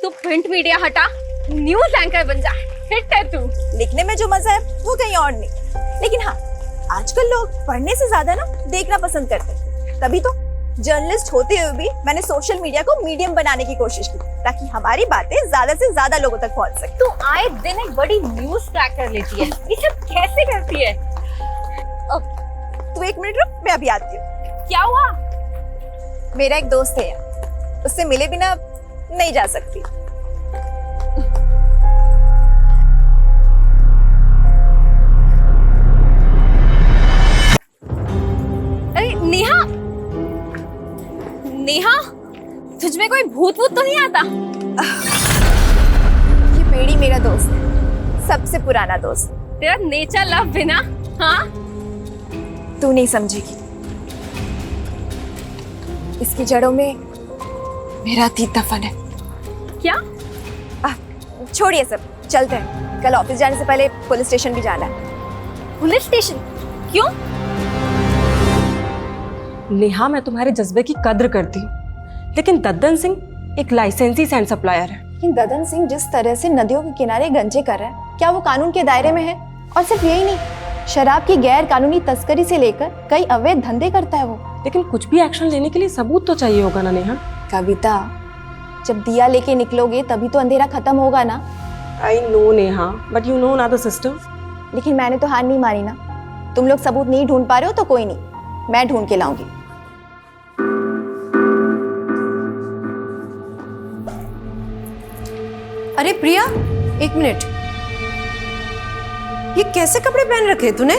तो print media हटा, news anchor बन जा। हिट है तू। लिखने में जो मजा है वो कहीं और नहीं। लेकिन हाँ, आजकल लोग पढ़ने से ज्यादा ना देखना पसंद करते हैं। तभी तो जर्नलिस्ट होते हुए भी मैंने सोशल मीडिया को मीडियम बनाने की कोशिश की, ताकि हमारी बातें ज्यादा से ज्यादा लोगों तक पहुंच सके। तू आए दिन एक बड़ी न्यूज क्रैक कर लेती है। ये सब कैसे करती है? तू एक मिनट रुक, मैं अभी आती हूँ। क्या हुआ? मेरा एक दोस्त है, उससे मिले बिना नहीं जा सकती। अरे नेहा, नेहा, तुझ में कोई भूत वूत तो नहीं आता? ये बेड़ी मेरा दोस्त है, सबसे पुराना दोस्त। तेरा नेचर लव बिना, हाँ? तू नहीं समझेगी, इसकी जड़ों में मेरा अतीत दफन है। क्या? छोड़िए सब, चलते हैं। कल ऑफिस जाने से पहले पुलिस स्टेशन भी जाना है। Police station? क्यों? नेहा, मैं तुम्हारे जज्बे की कद्र करती हूँ, लेकिन दद्दन सिंह एक लाइसेंसी सैंड सप्लायर है। लेकिन ददन सिंह जिस तरह से नदियों के किनारे गंजे कर रहा है, क्या वो कानून के दायरे में है? और सिर्फ यही नहीं, शराब की गैर कानूनी तस्करी से लेकर कई अवैध धंधे करता है वो। लेकिन कुछ भी एक्शन लेने के लिए सबूत तो चाहिए होगा ना नेहा? कविता, जब दिया लेके निकलोगे तभी तो अंधेरा खत्म होगा ना। I know Neha, but you know ना द सिस्टम। लेकिन मैंने तो हार नहीं मारी ना। तुम लोग सबूत नहीं ढूंढ पा रहे हो तो कोई नहीं, मैं ढूंढ के लाऊंगी। अरे प्रिया, एक मिनट, ये कैसे कपड़े पहन रखे तूने?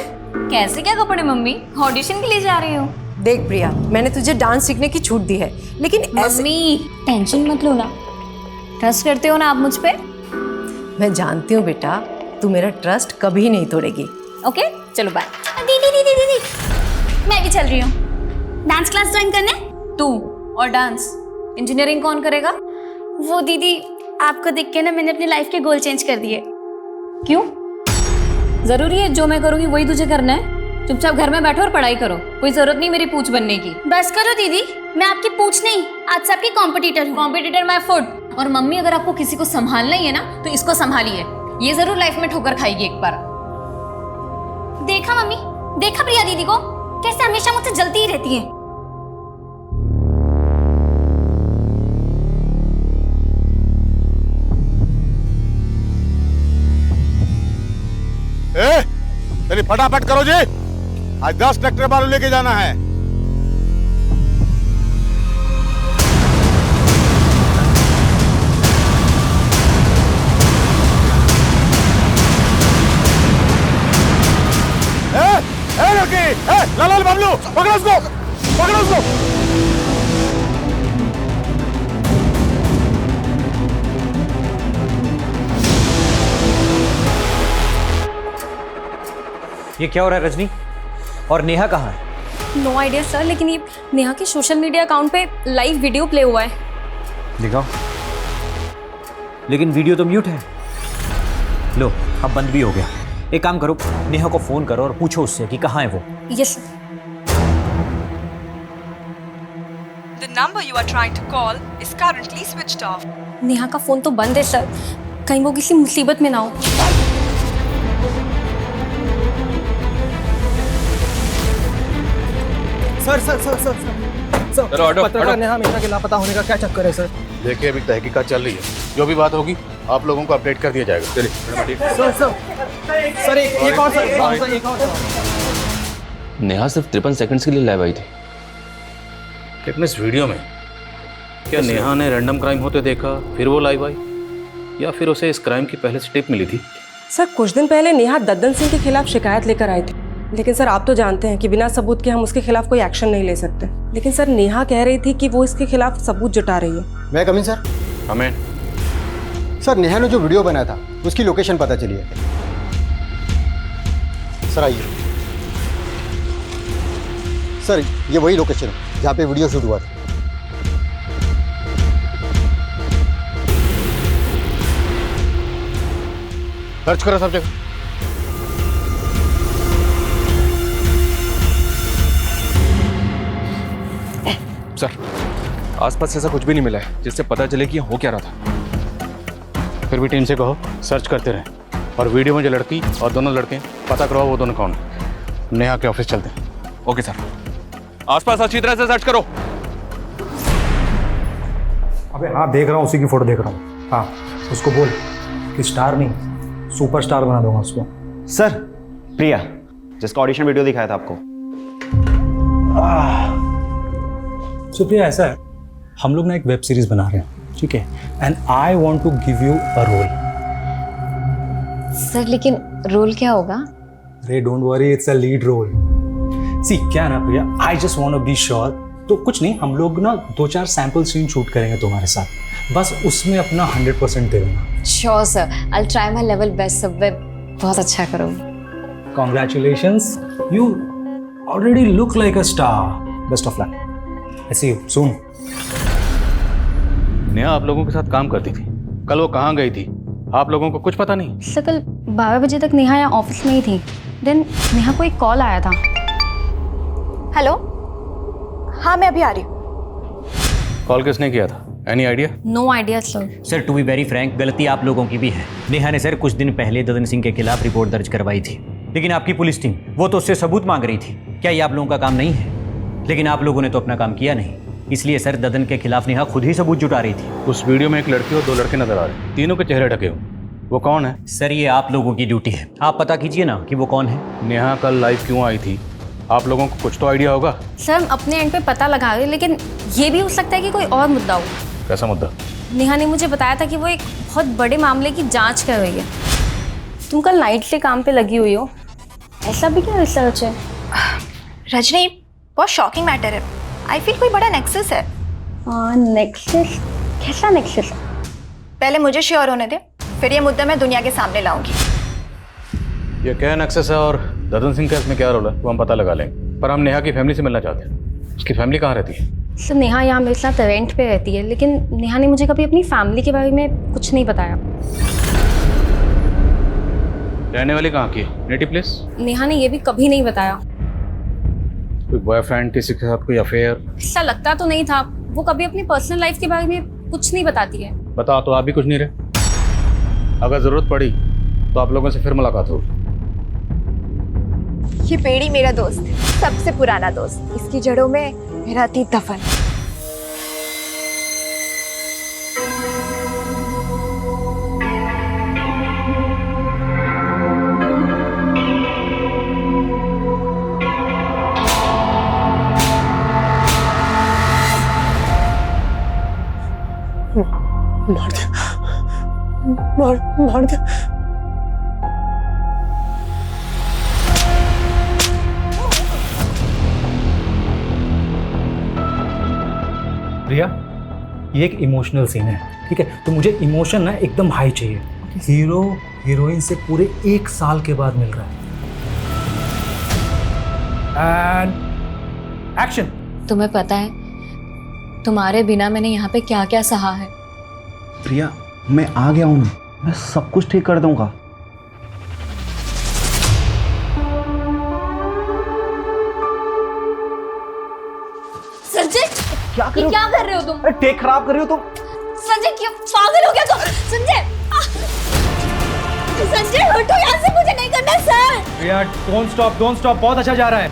कैसे क्या कपड़े मम्मी? ऑडिशन के लिए जा रही हूँ। देख प्रिया, मैंने तुझे डांस सीखने की छूट दी है, लेकिन ऐसे... मम्मी टेंशन मत लो ना, ट्रस्ट करते हो ना आप मुझ पे? मैं जानती हूँ बेटा, तू मेरा ट्रस्ट कभी नहीं तोड़ेगी। ओके चलो बाय। दीदी दीदी दीदी, मैं भी चल रही हूँ डांस क्लास ज्वाइन करने। तू और डांस, इंजीनियरिंग कौन करेगा? वो दीदी, आपको देख के ना मैंने अपनी लाइफ के गोल चेंज कर दिए। क्यों? जरूरी है जो मैं करूँगी वही तुझे करना है? चुपचाप घर में बैठो और पढ़ाई करो, कोई जरूरत नहीं मेरी पूछ बनने की। बस करो दीदी, मैं आपकी पूछ नहीं, आज से आपकी कॉम्पिटिटर हूँ। Competitor my foot. और मम्मी, अगर आपको किसी को संभालना ही है ना तो इसको संभालिए, ये जरूर लाइफ में ठोकर खाएगी एक बार। देखा मम्मी, देखा प्रिया दीदी को कैसे हमेशा मुझसे जलती ही रहती है। चलिए फटाफट करो जी, आज 10 ट्रैक्टर बालू लेके जाना है। लड़की, लाल बाबलू, पकड़ो उसको, पकड़ो उसको। ये क्या हो रहा है रजनी? और नेहा कहाँ है? नो आइडिया सर, लेकिन ये नेहा के सोशल मीडिया अकाउंट पे लाइव वीडियो प्ले हुआ है। दिखाओ। लेकिन वीडियो तो म्यूट है। लो, अब बंद भी हो गया। एक काम करो, नेहा को फोन करो और पूछो उससे कि कहाँ है वो। Yes sir. The number you are trying to call is currently switched off. Neha का फोन तो बंद है सर, कहीं वो किसी मुसीबत में ना हो। सर पत्रकार नेहा मिश्रा के लापता होने का क्या चक्कर है सर? देखिए अभी तहकीकात चल रही है, जो भी बात होगी आप लोगों को अपडेट कर दिया जाएगा। चलिए सर एक और नेहा सिर्फ 53 सेकंड्स के लिए लाइव आई थी। लेकिन इस वीडियो में क्या नेहा ने रैंडम क्राइम होते देखा फिर वो लाइव आई, या फिर उसे इस क्राइम की पहले से टिप मिली थी? सर, कुछ दिन पहले नेहा दद्दन सिंह के खिलाफ शिकायत लेकर आई थी, लेकिन सर आप तो जानते हैं कि बिना सबूत के हम उसके खिलाफ कोई एक्शन नहीं ले सकते। लेकिन सर नेहा कह रही थी कि वो इसके खिलाफ सबूत जुटा रही है। मैं कमिंग सर? हमें सर, नेहा ने जो वीडियो बनाया था उसकी लोकेशन पता चली है। सर आइए। सर ये वही लोकेशन है जहाँ पे वीडियो शूट हुआ था। सर्च करो सब जगह। सर, आसपास ऐसा कुछ भी नहीं मिला है जिससे पता चले कि यहाँ हो क्या रहा था। फिर भी टीम से कहो सर्च करते रहें, और वीडियो में जो लड़की और दोनों लड़के हैं, पता करवाओ वो दोनों कौन है। नेहा के ऑफिस चलते हैं। ओके सर, आसपास अच्छी तरह से सर्च करो। अबे हाँ, देख रहा हूँ, उसी की फोटो देख रहा हूँ। हाँ, उसको बोल कि स्टार नहीं सुपरस्टार बना दूंगा उसको। सर, प्रिया जिसका ऑडिशन वीडियो दिखाया था आपको। सुप्रिया, ऐसा है, हम लोग ना एक वेब सीरीज बना रहे हैं, ठीक है, and I want to give you a role. Sir लेकिन रोल क्या होगा? अरे don't worry, it's a lead role. See क्या ना Priya, I just want to be sure. तो कुछ नहीं, हम लोग ना 2-4 सैंपल सीन शूट करेंगे तुम्हारे साथ, बस उसमें अपना 100% दे देना। Sure sir, I will try my level best sir, मैं बहुत अच्छा करूँगी। Congratulations, you already look like a star. Best of luck. I see you soon. Neha आप लोगों के साथ काम करती थी, कल वो कहाँ गई थी आप लोगों को कुछ पता नहीं? सर कल 12 बजे तक नेहा यहाँ ऑफिस में ही थी, देन नेहा को एक कॉल आया था। हेलो, हाँ मैं अभी आ रही हूँ। कॉल किसने किया था? Any idea? No idea sir. Sir to be very frank, गलती आप लोगों की भी है। नेहा ने सर कुछ दिन पहले ददन सिंह के खिलाफ रिपोर्ट दर्ज करवाई थी, लेकिन आपकी पुलिस टीम वो तो उससे सबूत मांग रही थी। क्या ये आप लोगों का काम नहीं है? लेकिन आप लोगों ने तो अपना काम किया नहीं, इसलिए सर ददन के खिलाफ नेहा खुद ही सबूत जुटा रही थी। उस वीडियो में एक लड़की और 2 लड़के नजर आ रहे, तीनों के चेहरे ढके हुए, वो कौन है? सर ये आप लोगों की ड्यूटी है, आप पता कीजिए ना कि वो कौन है। नेहा कल लाइव क्यों आई थी? आप लोगों को कुछ तो आइडिया होगा। सर हम अपने एंड पे पता लगा रहे, लेकिन ये भी हो सकता है कि कोई और मुद्दा हो। कैसा मुद्दा? नेहा ने मुझे बताया था कि वो एक बहुत बड़े मामले की जांच कर रही है। तुम कल नाइट से काम पे लगी हुई हो, ऐसा भी क्या रिसर्च है? रजनी, बहुत शॉकिंग मैटर है। आई फील कोई बड़ा नेक्सस है। नेक्सस? कैसा नेक्सस? पहले मुझे श्योर होने दे, फिर ये मुद्दा मैं दुनिया के सामने लाऊंगी। ये क्या एक्सेस है और ददन सिंह का इसमें क्या रोल है वो हम पता लगा लेंगे, पर हम नेहा की फैमिली से मिलना चाहते हैं। उसकी फैमिली कहाँ रहती है? सर नेहा यहाँ मेरे साथ रेंट पे रहती है, लेकिन नेहा ने मुझे कभी अपनी फैमिली के बारे में कुछ नहीं बताया। रहने वाली कहाँ की? Native place? नेहा ने ये भी कभी नहीं बताया। कोई बॉयफ्रेंड, किसी के साथ कोई अफेयर? ऐसा लगता तो नहीं था, वो कभी अपनी पर्सनल लाइफ के बारे में कुछ नहीं बताती है। बताओ तो आप भी कुछ नहीं रहे। अगर जरूरत पड़ी तो आप लोगों से फिर मुलाकात होगी। ये पेड़ी मेरा दोस्त है, सबसे पुराना दोस्त। इसकी जड़ों में मेरा अतीत दफन है। मार दिया, मार दिया। प्रिया, ये एक इमोशनल सीन है, ठीक है, तो मुझे इमोशन ना एकदम हाई चाहिए। हीरो हीरोइन से पूरे 1 साल के बाद मिल रहा है। And action. तुम्हें पता है तुम्हारे बिना मैंने यहाँ पे क्या क्या सहा है? प्रिया, मैं आ गया हूँ ना, मैं सब कुछ ठीक कर दूंगा। संजय, क्या कर रहे हो तुम? टेक खराब कर रही हो तुम। संजय क्यों पागल हो गया तुम? संजय, संजय हटो यहाँ से, मुझे नहीं करना सर। प्रिया, डोंट स्टॉप, बहुत अच्छा जा रहा है।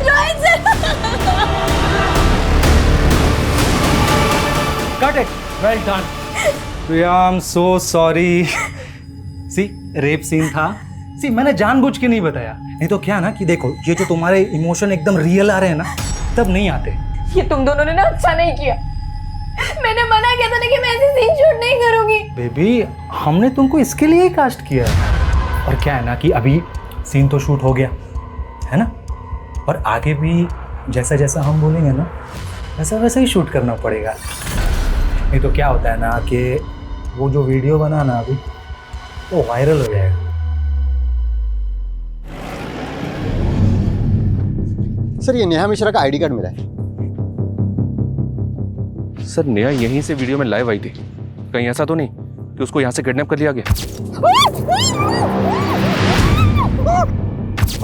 Rohit sir. Cut it. Well done. Priya, I'm so sorry. See, rape scene था। See, मैंने जानबूझ के नहीं बताया, नहीं तो क्या ना कि देखो, ये जो तुम्हारे इमोशन एकदम रियल आ रहे हैं ना, तब नहीं आते। ये तुम दोनों ने ना अच्छा नहीं किया। मैंने मना किया था ना कि मैं ऐसे सीन शूट नहीं करूंगी। बेबी, हमने तुमको इसके लिए ही कास्ट किया है। और क्या है ना कि अभी सीन तो शूट हो गया है ना, और आगे भी जैसा जैसा हम बोलेंगे ना, वैसा वैसा ही शूट करना पड़ेगा। नहीं तो क्या होता है ना कि वो जो वीडियो बना ना अभी, वो वायरल हो जाएगा। सर, ये नेहा मिश्रा का आईडी कार्ड मिला है। सर नेहा यहीं से वीडियो में लाइव आई थी, कहीं ऐसा तो नहीं कि उसको यहाँ से किडनैप कर लिया गया?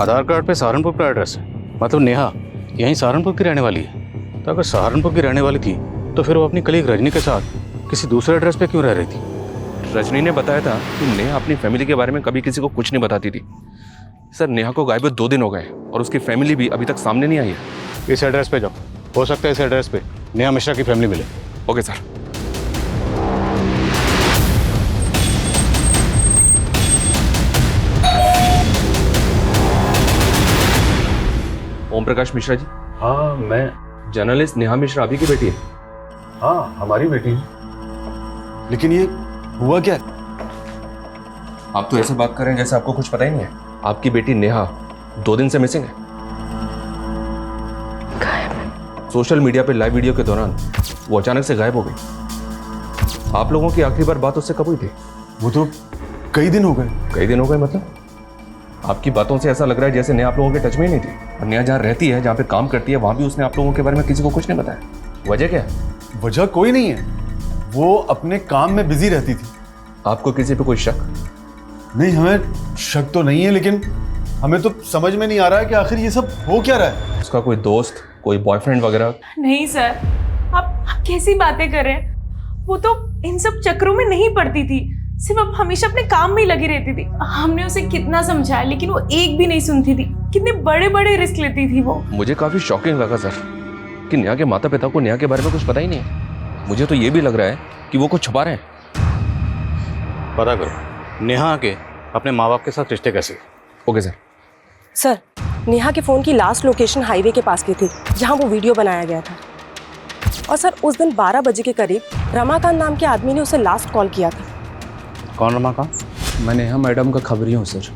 आधार कार्ड पे सहारनपुर का एड्रेस है, मतलब नेहा यहीं सहारनपुर की रहने वाली है। तो अगर सहारनपुर की रहने वाली थी तो फिर वो अपनी कलीग रजनी के साथ किसी दूसरे एड्रेस पे क्यों रह रही थी? रजनी ने बताया था कि नेहा अपनी फैमिली के बारे में कभी किसी को कुछ नहीं बताती थी। सर नेहा को गायब 2 दिन हो गए और उसकी फैमिली भी अभी तक सामने नहीं आई है। इस एड्रेस पे जाओ, हो सकता है इस एड्रेस पे नेहा मिश्रा की फैमिली मिले। Okay sir. ओम प्रकाश मिश्रा जी। हाँ मैं। जर्नलिस्ट नेहा मिश्रा अभी की बेटी है। हाँ हमारी बेटी। लेकिन ये हुआ क्या? आप तो ऐसे बात कर रहे हैं जैसे आपको कुछ पता ही नहीं है। आपकी बेटी नेहा 2 दिन से मिसिंग है। सोशल मीडिया पे लाइव वीडियो के दौरान वो अचानक से गायब हो गई। आप लोगों की आखिरी बार बात उससे कब हुई थी? वो तो कई दिन हो गए। कई दिन हो गए मतलब? आपकी बातों से ऐसा लग रहा है जैसे नेहा आप लोगों के टच में ही नहीं थी। और नेहा जहाँ रहती है, जहाँ पे काम करती है, वहाँ भी उसने आप लोगों के बारे में किसी को कुछ नहीं बताया। वजह क्या है? वजह कोई नहीं है, वो अपने काम में बिजी रहती थी। आपको किसी पे कोई शक? नहीं, हमें शक तो नहीं है, लेकिन हमें तो समझ में नहीं आ रहा है कि आखिर ये सब हो क्या रहा है। उसका कोई दोस्त, कोई बॉयफ्रेंड वगैरह? नहीं सर, आप कैसी बातें कर रहे हैं? वो तो इन सब चक्करों में नहीं पड़ती थी, सिर्फ अब हमेशा अपने काम में ही लगी रहती थी। हमने उसे कितना समझाया लेकिन वो एक भी नहीं सुनती थी। कितने बड़े बड़े रिस्क लेती थी वो। मुझे काफी शॉकिंग लगा सर कि नेहा के माता पिता को नेहा के बारे में कुछ पता ही नहीं है। मुझे तो ये भी लग रहा है कि वो कुछ छुपा रहे हैं। पता करो नेहा के अपने माँ बाप के साथ रिश्ते कैसे? Okay sir. सर नेहा के फ़ोन की लास्ट लोकेशन हाईवे के पास की थी जहाँ वो वीडियो बनाया गया था। और सर उस दिन 12 बजे के करीब रमाकांत नाम के आदमी ने उसे लास्ट कॉल किया था। कौन रमाकांत? मैं नेहा मैडम का खबरी हूँ सर।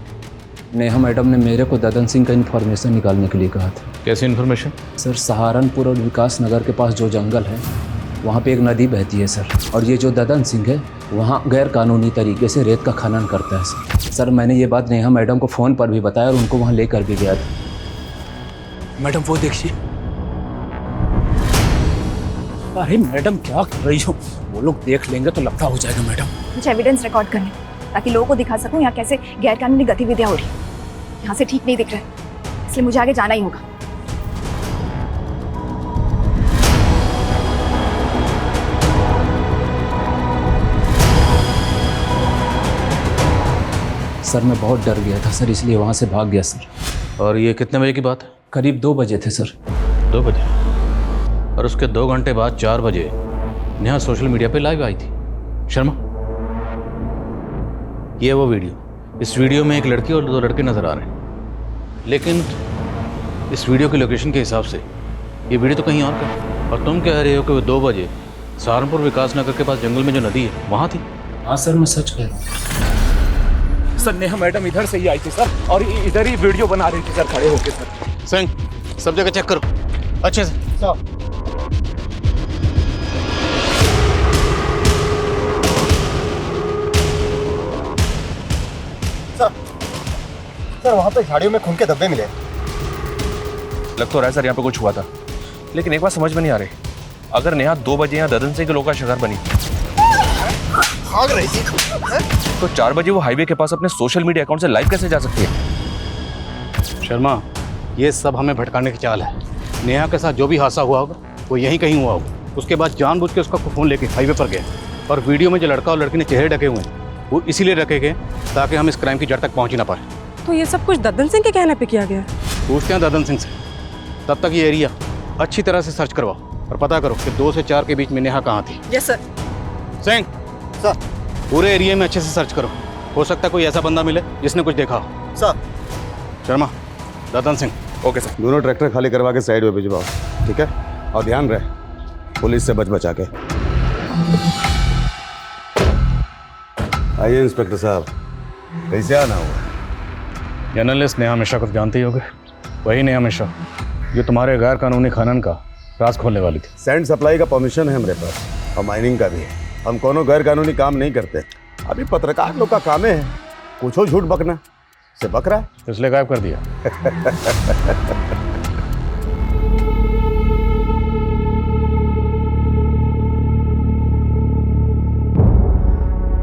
नेहा मैडम ने मेरे को ददन सिंह का इन्फॉर्मेशन निकालने के लिए कहा था। कैसी इन्फॉर्मेशन? सर सहारनपुर और विकास नगर के पास जो जंगल है वहाँ पे एक नदी बहती है सर, और ये जो ददन सिंह है वहाँ गैर कानूनी तरीके से रेत का खनन करता है सर। सर मैंने ये बात नेहा मैडम को फ़ोन पर भी बताया और उनको वहाँ लेकर भी गया था। मैडम वो देखिए। अरे मैडम क्या कर रही हो? वो लोग देख लेंगे तो लफड़ा हो जाएगा मैडम। कुछ एविडेंस रिकॉर्ड करने ताकि लोगों को दिखा सकूं यहाँ कैसे गैरकानूनी गतिविधियां हो रही हैं। यहाँ से ठीक नहीं दिख रहा है, इसलिए मुझे आगे जाना ही होगा। सर मैं बहुत डर गया था सर, इसलिए वहाँ से भाग गया सर। और ये कितने बजे की बात है? करीब 2 बजे थे सर। 2 बजे? और उसके 2 घंटे बाद 4 बजे नेहा सोशल मीडिया पे लाइव आई थी। शर्मा, ये वो वीडियो, इस वीडियो में एक लड़की और 2 लड़के नजर आ रहे हैं, लेकिन इस वीडियो की लोकेशन के हिसाब से ये वीडियो तो कहीं और का है। और तुम कह रहे हो कि वो 2 बजे सहारनपुर विकास नगर के पास जंगल में जो नदी है वहाँ थी। हाँ सर मैं सच कह रहा हूँ सर। नेहा मैडम इधर से ही आई थी सर, और इधर ही वीडियो बना रही थी सर खड़े होके सर। सिंह सब जगह चेक करो अच्छे से। सर वहाँ पे झाड़ियों में खून के धब्बे मिले। लग तो रहा है सर यहाँ पे कुछ हुआ था, लेकिन एक बात समझ में नहीं आ रही। अगर नेहा 2 बजे यहाँ ददन सिंह के लोगों का शिकार बनी भाग रही थी तो 4 बजे वो हाईवे के पास अपने सोशल मीडिया अकाउंट से लाइव कैसे जा सकती है? शर्मा, ये सब हमें भटकाने की चाल है। नेहा के साथ जो भी हादसा हुआ होगा वो यहीं कहीं हुआ होगा। उसके बाद जानबूझ के उसका फ़ोन लेके हाईवे पर गए, और वीडियो में जो लड़का और लड़की ने चेहरे ढके हुए हैं वो इसीलिए रखे गए ताकि हम इस क्राइम की जड़ तक पहुँच ही ना पाए। तो ये सब कुछ ददन सिंह के कहने पे किया गया है? पूछते हैं ददन सिंह से। तब तक ये एरिया अच्छी तरह से सर्च करवाओ और पता करो कि 2 से 4 के बीच में नेहा कहाँ थी। Yes sir. सिंह सर, पूरे एरिया में अच्छे से सर्च करो, हो सकता है कोई ऐसा बंदा मिले जिसने कुछ देखा हो। Sir. Sharma, Dadan Singh. Okay sir. दोनों ट्रैक्टर खाली करवा के साइड में भिजवाओ, ठीक है? और ध्यान रहे पुलिस से बच बचा के। आइए इंस्पेक्टर साहब, कैसे आना हुआ? जर्नलिस्ट नेहा मिश्रा को जानते ही होगे, वही नेहा मिश्रा जो तुम्हारे गैर कानूनी खनन का राज खोलने वाली थी। सैंड सप्लाई का परमिशन है हमारे पास, और माइनिंग का भी है। हम कोनो गैर कानूनी काम नहीं करते। अभी पत्रकार लोग का काम है कुछ हो झूठ बकना, से बक रहा है इसलिए गायब कर दिया।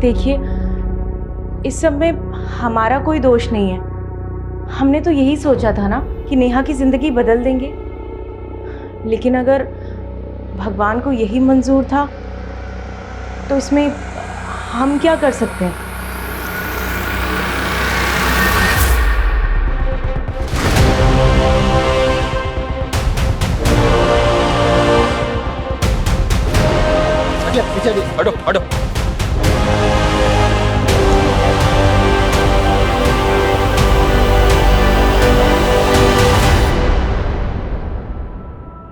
देखिए इस सब में हमारा कोई दोष नहीं है। हमने तो यही सोचा था ना कि नेहा की जिंदगी बदल देंगे, लेकिन अगर भगवान को यही मंजूर था तो इसमें हम क्या कर सकते हैं? हटो हटो।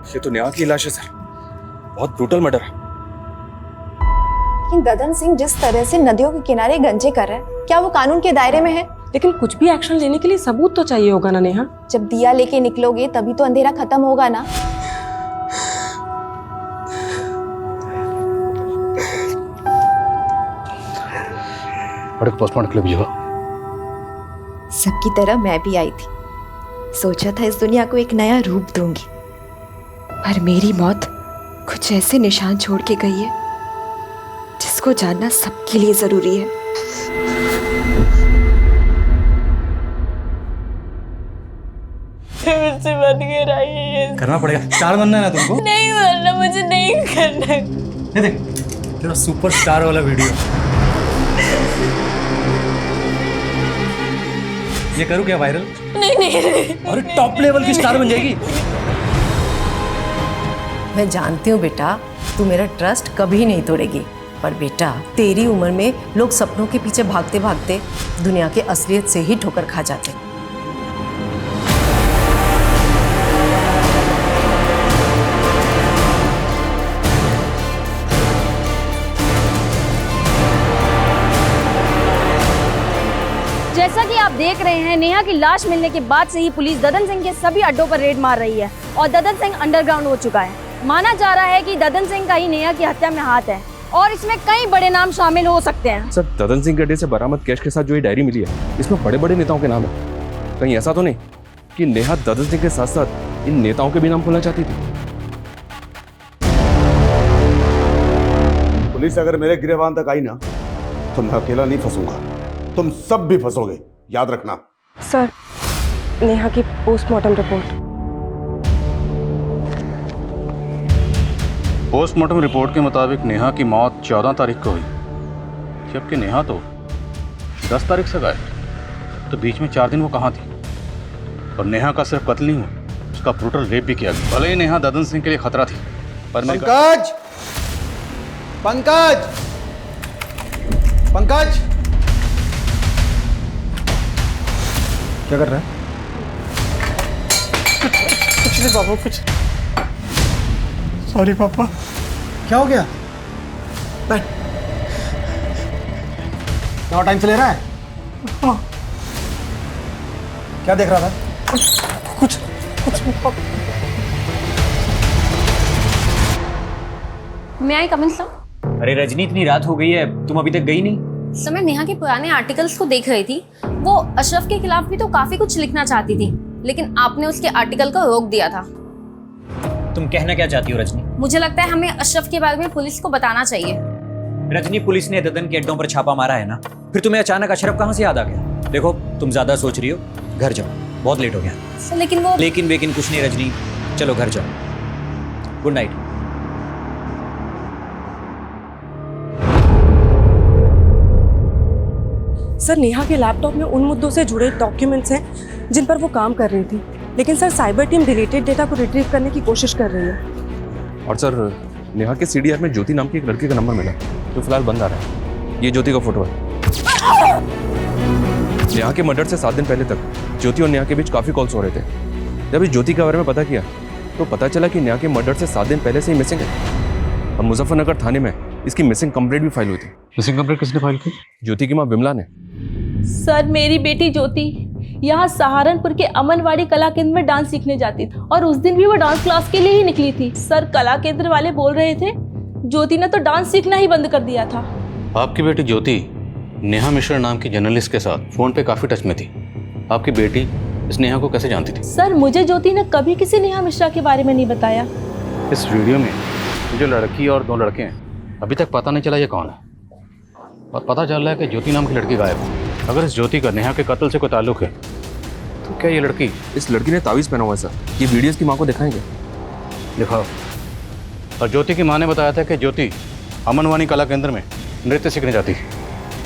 ये तो नेहा की लाश है सर, बहुत ब्रूटल मर्डर है। लेकिन ददन सिंह जिस तरह से नदियों के किनारे गंजे कर रहा है, क्या वो कानून के दायरे में है? लेकिन कुछ भी एक्शन लेने के लिए सबूत तो चाहिए होगा ना नेहा। जब दिया लेके निकलोगे तभी तो अंधेरा खत्म होगा ना। बड़े पोस्टमार्टम के लिए भेजो। सबकी तरह मैं भी आई थी, सोचा था इस दुनिया को एक नया रूप दूंगी, पर मेरी मौत कुछ ऐसे निशान छोड़ के गई है जिसको जानना सबके लिए जरूरी है। मुझसे बन के रहिए। करना पड़ेगा, स्टार बनना है ना तुमको? नहीं बनना, मुझे नहीं करना। ये देख तेरा सुपरस्टार वाला वीडियो। ये करूँ क्या वायरल? नहीं। और टॉप लेवल की स्टार बन जाएगी। मैं जानती हूँ बेटा, तू मेरा ट्रस्ट कभी नहीं तोड़ेगी, पर बेटा तेरी उम्र में लोग सपनों के पीछे भागते भागते दुनिया के असलियत से ही ठोकर खा जाते। जैसा कि आप देख रहे हैं, नेहा की लाश मिलने के बाद से ही पुलिस ददन सिंह के सभी अड्डों पर रेड मार रही है और ददन सिंह अंडरग्राउंड हो चुका है। माना जा रहा है कि ददन सिंह का ही नेहा की हत्या में हाथ है और इसमें कई बड़े नाम शामिल हो सकते हैं। सर, ददन सिंह के अड्डे से बरामद कैश के साथ जो ये डायरी मिली है, इसमें बड़े बड़े नेताओं के नाम है। कहीं ऐसा तो नहीं कि नेहा ददन सिंह के साथ साथ इन नेताओं के भी नाम खोलना चाहती थी? पुलिस अगर मेरे गिरबान तक आई ना तो मैं अकेला नहीं फंसूंगा, तुम सब भी फंसोगे, याद रखना। सर, नेहा की पोस्टमार्टम रिपोर्ट। पोस्टमार्टम रिपोर्ट के मुताबिक नेहा की मौत 14 तारीख को हुई, जबकि नेहा तो 10 तारीख से गायब। तो बीच में 4 दिन वो कहाँ थी? और नेहा का सिर्फ कत्ल नहीं हुआ, उसका ब्रूटल रेप भी किया गया। भले ही नेहा ददन सिंह के लिए खतरा थी, पर पंकज, पंकज, पंकज, क्या कर रहा है? कुछ नहीं पापा, कुछ। सॉरी पापा। क्या हो गया? बैठ। क्या टाइम से ले रहा है? हाँ। क्या देख रहा था? कुछ नहीं पापा। मैं आई कमिंग सर? अरे रजनी, इतनी रात हो गई है, तुम अभी तक गई नहीं? सर, मैं नेहा के पुराने आर्टिकल्स को देख रही थी। वो अशरफ के खिलाफ भी तो काफी कुछ लिखना चाहती थी, लेकिन आपने उसके आर्टिकल को रोक दिया था। तुम कहना क्या चाहती हो रजनी? मुझे लगता है हमें अशरफ के बारे में पुलिस को बताना चाहिए। रजनी, पुलिस ने ददन के अड्डों पर छापा मारा है ना, फिर तुम्हें अचानक अशरफ कहाँ से याद आ गया? देखो, तुम ज्यादा सोच रही हो, घर जाओ, बहुत लेट हो गया। सर, लेकिन वो लेकिन कुछ नहीं रजनी, चलो घर जाओ। Good night. सर, नेहा के लैपटॉप में उन मुद्दों से जुड़े डॉक्यूमेंट्स हैं जिन पर वो काम कर रही थी, लेकिन sir cyber team deleted data को रिट्रीव करने की कोशिश कर रही है। और सर, नेहा के सीडीआर में ज्योति नाम की एक लड़की का नंबर मिला, जो फिलहाल बंद आ रहा है। ये ज्योति का फोटो है। नेहा के मर्डर से 7 दिन पहले तक ज्योति और नेहा के बीच काफी कॉल्स हो रहे थे। जब इस ज्योति के बारे में पता किया तो पता चला कि नेहा के मर्डर से 7 दिन पहले से ही मिसिंग है और मुजफ्फरनगर थाने में इसकी मिसिंग कंप्लेंट भी फाइल हुई थी। मिसिंग कंप्लेंट किसने फाइल की? ज्योति की माँ विमला ने। सर, मेरी बेटी ज्योति यहाँ सहारनपुर के अमनवाड़ी कला केंद्र में डांस सीखने जाती थी और उस दिन भी वो डांस क्लास के लिए ही निकली थी। सर, कला केंद्र वाले बोल रहे थे ज्योति ने तो डांस सीखना ही बंद कर दिया था। आपकी बेटी ज्योति नेहा मिश्रा नाम की जर्नलिस्ट के साथ फोन पे काफी टच में थी। आपकी बेटी इस नेहा को कैसे जानती थी? सर, मुझे ज्योति ने कभी किसी नेहा मिश्रा के बारे में नहीं बताया। इस वीडियो में जो लड़की और 2 लड़के हैं, अभी तक पता नहीं चला ये कौन है, और पता चल रहा है कि ज्योति नाम की लड़की गायब है। अगर इस ज्योति का नेहा के कत्ल से कोई ताल्लुक है तो क्या ये लड़की? इस लड़की ने तावीज़ पहना हुआ है सर। ये वीडियोस की माँ को दिखाएंगे। दिखाओ। और ज्योति की माँ ने बताया था कि ज्योति अमन वानी कला केंद्र में नृत्य सीखने जाती है,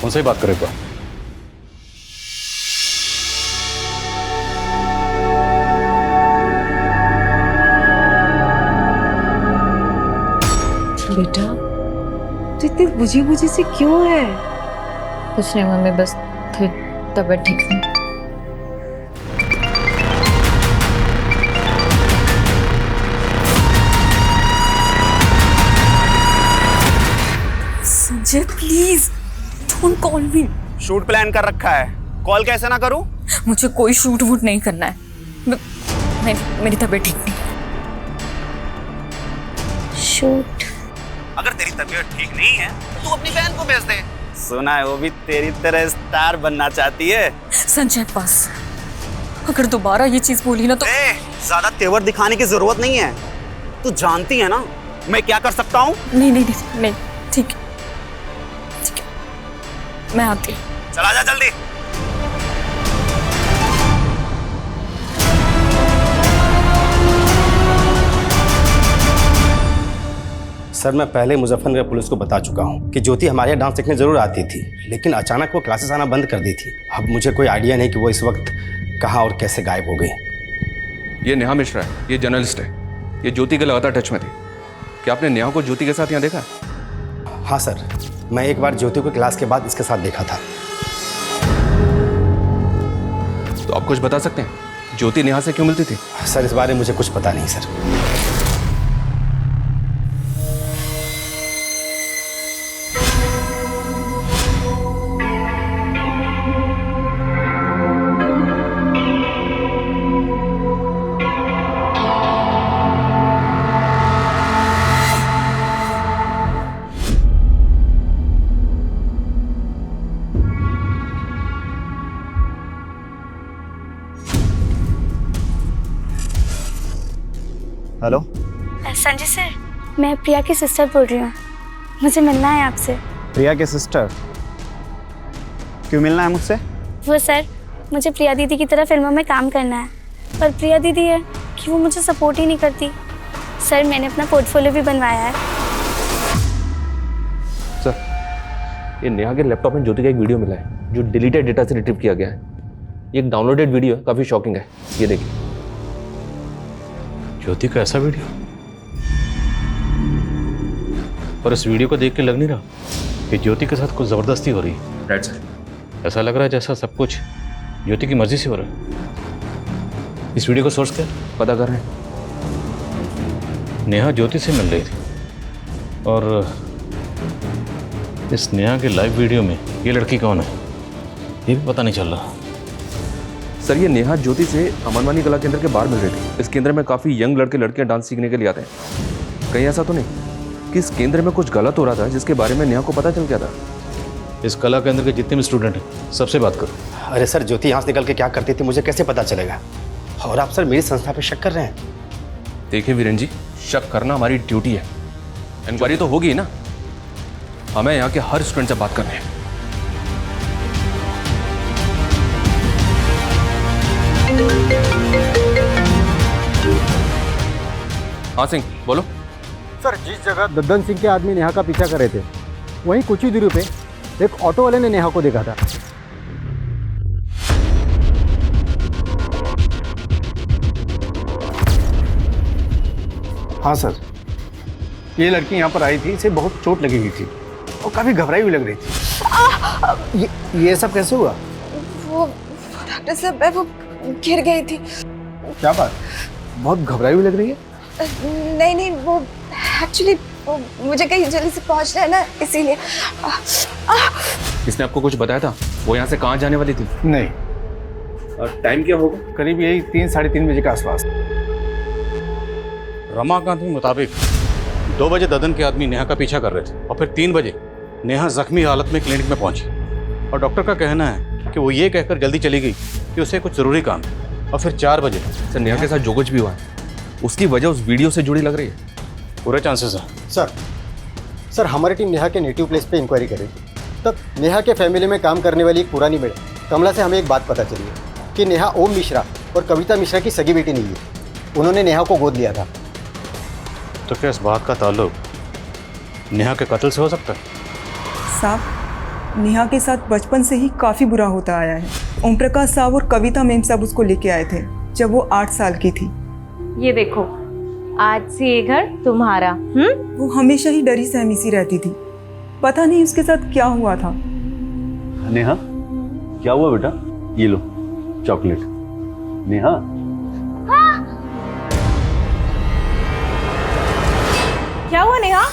उनसे ही बात करें एक बार। बेटा तू इतनी बुझी बुझी सी क्यों है? कुछ नहीं मम्मी, बस थोड़ी तबीयत ठीक नहीं। Sanjay please don't call me. Shoot plan कर रखा है, कॉल कैसे ना करूं? मुझे कोई शूट वूट नहीं करना है। मेरी तबीयत ठीक नहीं। शूट? अगर तेरी तबीयत ठीक नहीं है तो तू अपनी बहन को भेज दे। सुना है वो भी तेरी तरह स्टार बनना चाहती है। संजय बस, अगर दोबारा ये चीज बोली ना तो ज्यादा तेवर दिखाने की जरूरत नहीं है। तू जानती है ना मैं क्या कर सकता हूँ। नहीं नहीं नहीं नहीं, ठीक है मैं आती हूँ। चला जा जल्दी। सर मैं पहले मुजफ्फरनगर पुलिस को बता चुका हूँ कि ज्योति हमारे यहाँ डांस सीखने जरूर आती थी, लेकिन अचानक वो क्लासेस आना बंद कर दी थी। अब मुझे कोई आइडिया नहीं कि वो इस वक्त कहाँ और कैसे गायब हो गई। ये नेहा मिश्रा है, ये जर्नलिस्ट है, ये ज्योति के लगातार टच में थी। क्या आपने नेहा को ज्योति के साथ यहाँ देखा? हाँ सर, मैं एक बार ज्योति को क्लास के बाद इसके साथ देखा था। तो आप कुछ बता सकते हैं ज्योति नेहा से क्यों मिलती थी? सर इस बारे में मुझे कुछ पता नहीं सर। हेलो संजय सर, मैं प्रिया की सिस्टर बोल रही हूँ, मुझे मिलना है आपसे। प्रिया के सिस्टर? क्यों मिलना है मुझसे? वो सर, मुझे प्रिया दीदी की तरह फिल्मों में काम करना है, पर प्रिया दीदी है कि वो मुझे सपोर्ट ही नहीं करती। सर मैंने अपना पोर्टफोलियो भी बनवाया है। सर ये नेहा के लैपटॉप में ज्योति का एक वीडियो मिला है जो डिलीटेड डेटा से रिट्रीव किया गया है। ये एक डाउनलोडेड वीडियो है, काफ़ी शॉकिंग है, ये देखिए। ज्योति का ऐसा वीडियो? पर इस वीडियो को देख के लग नहीं रहा कि ज्योति के साथ कुछ ज़बरदस्ती हो रही है। Right sir. ऐसा लग रहा है जैसा सब कुछ ज्योति की मर्जी से हो रहा है। इस वीडियो का सोर्स क्या? पता कर रहे हैं। नेहा ज्योति से मिल रही थी और इस नेहा के लाइव वीडियो में ये लड़की कौन है ये भी पता नहीं चल रहा। सर ये नेहा ज्योति से अमनवानी कला केंद्र के बाहर मिल रही थी। इस केंद्र में काफ़ी यंग लड़के लड़कियां डांस सीखने के लिए आते हैं। कहीं ऐसा तो नहीं कि इस केंद्र में कुछ गलत हो रहा था जिसके बारे में नेहा को पता चल गया था? इस कला केंद्र के जितने भी स्टूडेंट हैं सबसे बात करो। अरे सर ज्योति यहाँ से निकल के क्या करती थी मुझे कैसे पता चलेगा? और आप सर मेरी संस्था पे शक कर रहे हैं? देखिए वीरेन जी, शक करना हमारी ड्यूटी है। इंक्वायरी तो होगी ना, हमें यहाँ के हर स्टूडेंट से बात करनी है। हाँ सिंह बोलो। सर जिस जगह दद्दन सिंह के आदमी नेहा का पीछा कर रहे थे वहीं कुछ ही दूरी पे एक ऑटो वाले ने नेहा को देखा था। हाँ सर, ये लड़की यहाँ पर आई थी, इसे बहुत चोट लगी हुई थी और काफी घबराई हुई लग रही थी। ये सब कैसे हुआ? वो डॉक्टर साहब वो गिर गई थी। क्या बात, बहुत घबराई हुई लग रही है। नहीं नहीं, वो एक्चुअली मुझे कहीं जल्दी से पहुंचना है ना, इसीलिए। इसने आपको कुछ बताया था वो यहाँ से कहाँ जाने वाली थी? नहीं। और टाइम क्या होगा? करीब यही 3 साढ़े 3 बजे के आसपास। रमाकांत के मुताबिक 2 बजे ददन के आदमी नेहा का पीछा कर रहे थे और फिर 3 बजे नेहा जख्मी हालत में क्लिनिक में पहुंची और डॉक्टर का कहना है कि वो ये कहकर जल्दी चली गई कि उसे कुछ ज़रूरी काम है। और फिर 4 बजे सर नेहा के साथ जो कुछ भी हुआ है उसकी वजह उस वीडियो से जुड़ी लग रही है। पूरे चांसेस हैं। सर हमारी टीम नेहा के नेटिव प्लेस पे इंक्वायरी कर रही थी। तब नेहा के फैमिली में काम करने वाली एक पुरानी मैडम कमला से हमें एक बात पता चली है कि नेहा ओम मिश्रा और कविता मिश्रा की सगी बेटी नहीं है। उन्होंने नेहा को गोद लिया था। तो क्या इस बात का ताल्लुक नेहा के कत्ल से हो सकता है? साहब, नेहा के साथ बचपन से ही काफ़ी बुरा होता आया है। ओम प्रकाश साहब और कविता मैम साहब उसको लेके आए थे जब वो 8 साल की थी। ये देखो, आज से ये घर तुम्हारा। वो हमेशा ही डरी सहमी सी रहती थी, पता नहीं उसके साथ क्या हुआ था। नेहा, क्या हुआ बेटा? ये लो चॉकलेट। नेहा, क्या हुआ नेहा?